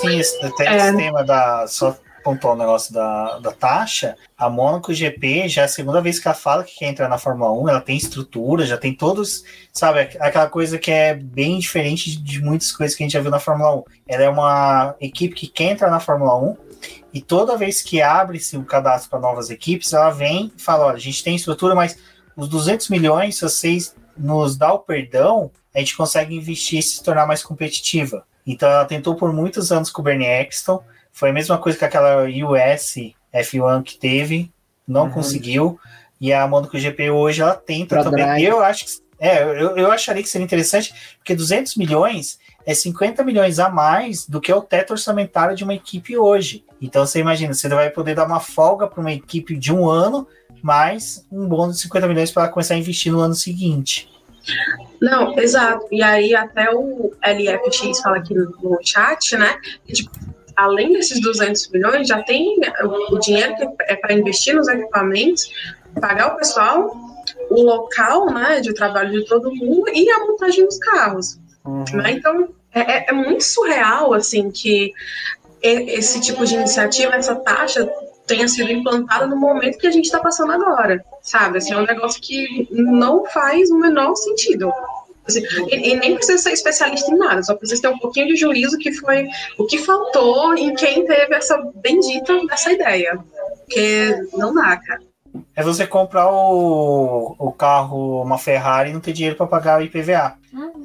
até esse tema só pontuar um negócio da taxa, a Mônaco GP já é a segunda vez que ela fala que quer entrar na Fórmula 1, ela tem estrutura, já tem todos, sabe, aquela coisa que é bem diferente de muitas coisas que a gente já viu na Fórmula 1. Ela é uma equipe que quer entrar na Fórmula 1 e toda vez que abre-se o cadastro para novas equipes, ela vem e fala, olha, a gente tem estrutura, mas os 200 milhões, se vocês nos dão o perdão, a gente consegue investir e se tornar mais competitiva. Então ela tentou por muitos anos com o Bernie Eccleston, foi a mesma coisa que aquela US F1 que teve, não conseguiu, e a Monaco GP hoje ela tenta também. Eu acho que eu acharia que seria interessante, porque 200 milhões é 50 milhões a mais do que é o teto orçamentário de uma equipe hoje. Então você imagina, você vai poder dar uma folga para uma equipe de um ano, mais um bônus de 50 milhões para ela começar a investir no ano seguinte.
Não, exato. E aí até o LFX fala aqui no chat, né? Que, tipo, além desses 200 milhões, já tem o dinheiro que é para investir nos equipamentos, pagar o pessoal, o local, né, de trabalho de todo mundo e a montagem dos carros. Né? Então, é muito surreal, assim, que esse tipo de iniciativa, essa taxa tenha sido implantada no momento que a gente está passando agora, sabe? Assim, é um negócio que não faz o menor sentido. Assim, e nem precisa ser especialista em nada, só precisa ter um pouquinho de juízo, que foi o que faltou em quem teve essa bendita dessa ideia. Porque não dá, cara.
É você comprar o carro, uma Ferrari, e não ter dinheiro para pagar o IPVA.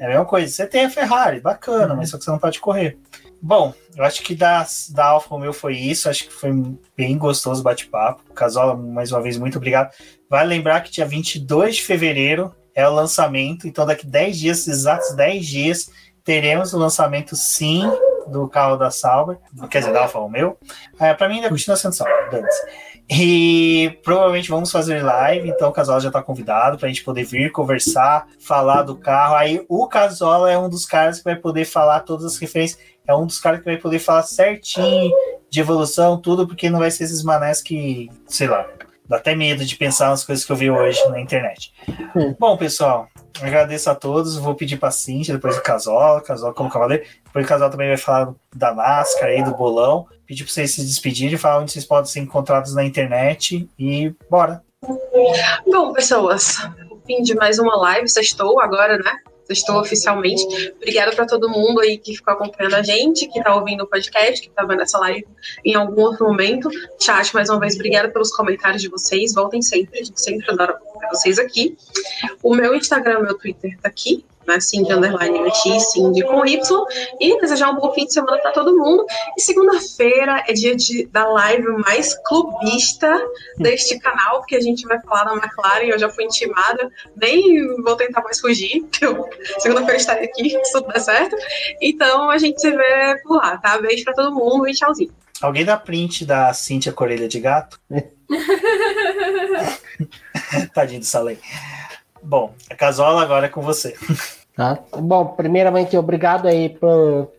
É a mesma coisa. Você tem a Ferrari, bacana, mas só que você não pode correr. Bom, eu acho que da Alfa Romeo foi isso. Acho que foi bem gostoso o bate-papo. Casola, mais uma vez, muito obrigado. Vale lembrar que dia 22 de fevereiro é o lançamento. Então, daqui 10 dias, exatos 10 dias, teremos o lançamento, sim, do carro da Sauber. Quer dizer, da Alfa Romeo. Para mim, ainda continua sendo Sauber, dane-se. E provavelmente vamos fazer live, então o Casola já está convidado para a gente poder vir conversar, falar do carro. Aí o Casola é um dos caras que vai poder falar todas as referências, é um dos caras que vai poder falar certinho de evolução, tudo, porque não vai ser esses manés que, sei lá, dá até medo de pensar nas coisas que eu vi hoje na internet. Bom, pessoal, agradeço a todos. Vou pedir para a Cíntia, depois o Casola como cavaleiro. Depois o Casola também vai falar da NASCAR aí, do bolão. Pedir para vocês se despedirem, falar onde vocês podem ser encontrados na internet e bora.
Bom, pessoas, fim de mais uma live. Sextou agora, né? Sextou oficialmente. Obrigada para todo mundo aí que ficou acompanhando a gente, que tá ouvindo o podcast, que tá vendo essa live em algum outro momento. Chat, mais uma vez, obrigada pelos comentários de vocês. Voltem sempre, a gente sempre adora vocês aqui. O meu Instagram, meu Twitter tá aqui, né? Cindy_MX, Cindy com Y. E desejar um bom fim de semana para todo mundo. E segunda-feira é dia da live mais clubista deste canal, porque a gente vai falar da McLaren. Eu já fui intimada, nem vou tentar mais fugir. Segunda-feira estarei aqui, se tudo der certo. Então a gente se vê por lá, tá? Beijo para todo mundo e tchauzinho.
Alguém dá print da Cíntia com orelha de gato? Tadinho do Salem. Bom, a Casola agora é com você.
Tá. Bom, primeiramente, obrigado aí por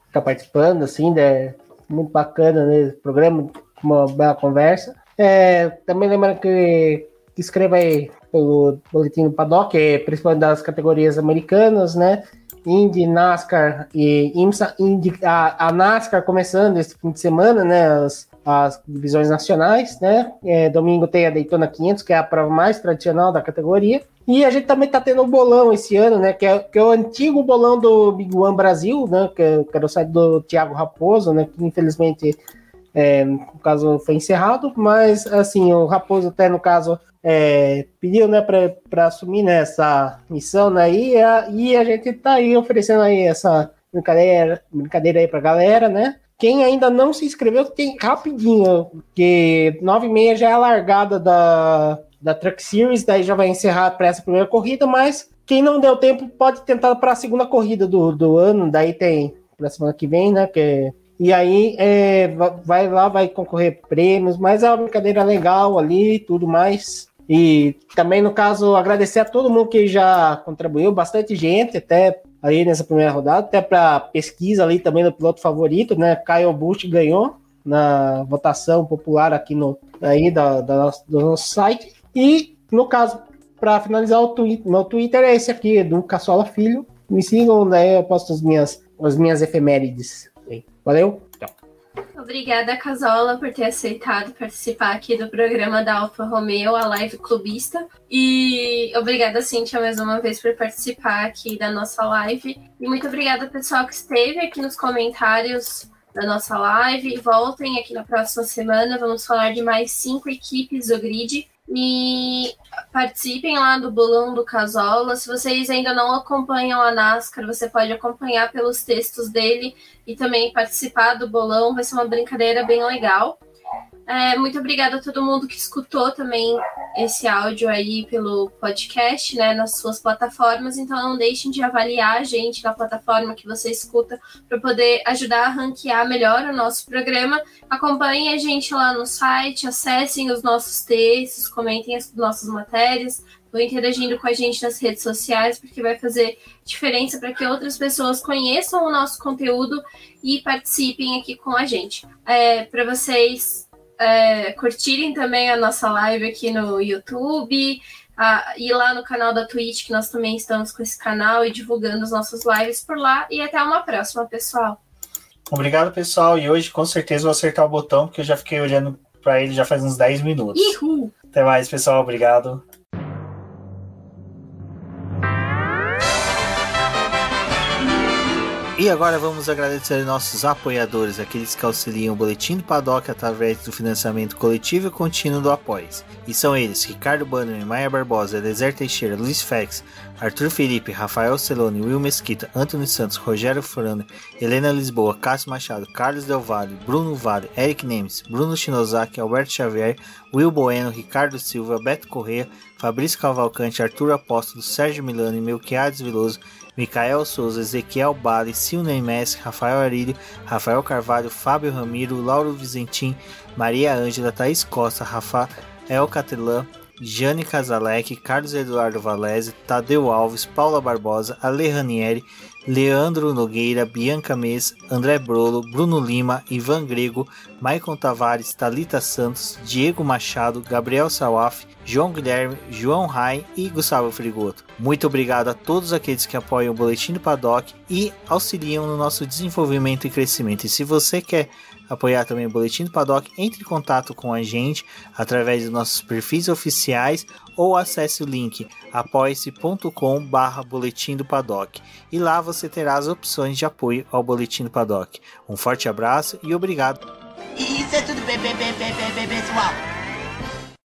estar participando, assim, muito bacana, né, esse programa, uma bela conversa. Também lembrando que escreva aí pelo Boletim do Paddock, principalmente das categorias americanas, né, Indy, NASCAR e IMSA. A NASCAR começando esse fim de semana, né, as divisões nacionais, né, domingo tem a Daytona 500, que é a prova mais tradicional da categoria. E a gente também tá tendo o bolão esse ano, né? Que é o antigo bolão do Big One Brasil, né? Que era o site do Thiago Raposo, né? Que infelizmente, no caso, foi encerrado. Mas, assim, o Raposo até, no caso, pediu, né? Para assumir, né, essa missão, né? E a gente tá aí oferecendo aí essa brincadeira aí pra galera, né? Quem ainda não se inscreveu, tem rapidinho, porque 9h30 já é a largada da Truck Series, daí já vai encerrar para essa primeira corrida, mas quem não deu tempo pode tentar para a segunda corrida do ano, daí tem para a semana que vem, né? E aí vai lá, vai concorrer prêmios, mas é uma brincadeira legal ali, tudo mais. E também, no caso, agradecer a todo mundo que já contribuiu, bastante gente, até aí nessa primeira rodada, até para pesquisa ali também do piloto favorito, né? Kyle Busch ganhou na votação popular aqui do nosso site. E, no caso, para finalizar, meu Twitter é esse aqui, do Cassola Filho. Me sigam, daí eu posto as minhas efemérides. Valeu? Tchau.
Obrigada, Casola, por ter aceitado participar aqui do programa da Alfa Romeo, a live clubista. E obrigada, Cíntia, mais uma vez por participar aqui da nossa live. E muito obrigada, pessoal, que esteve aqui nos comentários da nossa live. Voltem aqui na próxima semana, vamos falar de mais 5 equipes do grid. E participem lá do bolão do Casola. Se vocês ainda não acompanham a NASCAR, você pode acompanhar pelos textos dele e também participar do bolão. Vai ser uma brincadeira bem legal. Muito obrigada a todo mundo que escutou também esse áudio aí pelo podcast, né, nas suas plataformas. Então não deixem de avaliar a gente na plataforma que você escuta para poder ajudar a ranquear melhor o nosso programa. Acompanhem a gente lá no site, acessem os nossos textos, comentem as nossas matérias, vão interagindo com a gente nas redes sociais, porque vai fazer diferença para que outras pessoas conheçam o nosso conteúdo e participem aqui com a gente. Para vocês curtirem também a nossa live aqui no YouTube, ir lá no canal da Twitch, que nós também estamos com esse canal e divulgando as nossas lives por lá. E até uma próxima, pessoal.
Obrigado, pessoal. E hoje, com certeza, vou acertar o botão, porque eu já fiquei olhando para ele já faz uns 10 minutos.
Ihu!
Até mais, pessoal. Obrigado. E agora vamos agradecer nossos apoiadores, aqueles que auxiliam o Boletim do Paddock através do financiamento coletivo e contínuo do Apoies. E são eles: Ricardo Bannerman, Maia Barbosa, Eliezer Teixeira, Luiz Fex, Arthur Felipe, Rafael Celone, Will Mesquita, Antônio Santos, Rogério Furano, Helena Lisboa, Cássio Machado, Carlos Del Valle, Bruno Vale, Eric Nemes, Bruno Shinozaki, Alberto Xavier, Will Bueno, Ricardo Silva, Beto Corrêa, Fabrício Cavalcante, Arthur Apóstolo, Sérgio Milano, Melquiades Veloso, Micael Souza, Ezequiel Bale, Silney Messi, Rafael Arilho, Rafael Carvalho, Fábio Ramiro, Lauro Vizentim, Maria Ângela, Thaís Costa, Rafael Catelã, Jane Casalec, Carlos Eduardo Valese, Tadeu Alves, Paula Barbosa, Ale Ranieri, Leandro Nogueira, Bianca Mês, André Brolo, Bruno Lima, Ivan Grego, Maicon Tavares, Thalita Santos, Diego Machado, Gabriel Sawaf, João Guilherme, João Rai e Gustavo Frigoto. Muito obrigado a todos aqueles que apoiam o Boletim do Paddock e auxiliam no nosso desenvolvimento e crescimento. E se você quer apoiar também o Boletim do Paddock, entre em contato com a gente através dos nossos perfis oficiais ou acesse o link apoia-se.com/Boletim do Paddock e lá você terá as opções de apoio ao Boletim do Paddock. Um forte abraço e obrigado.
Isso é tudo, pessoal.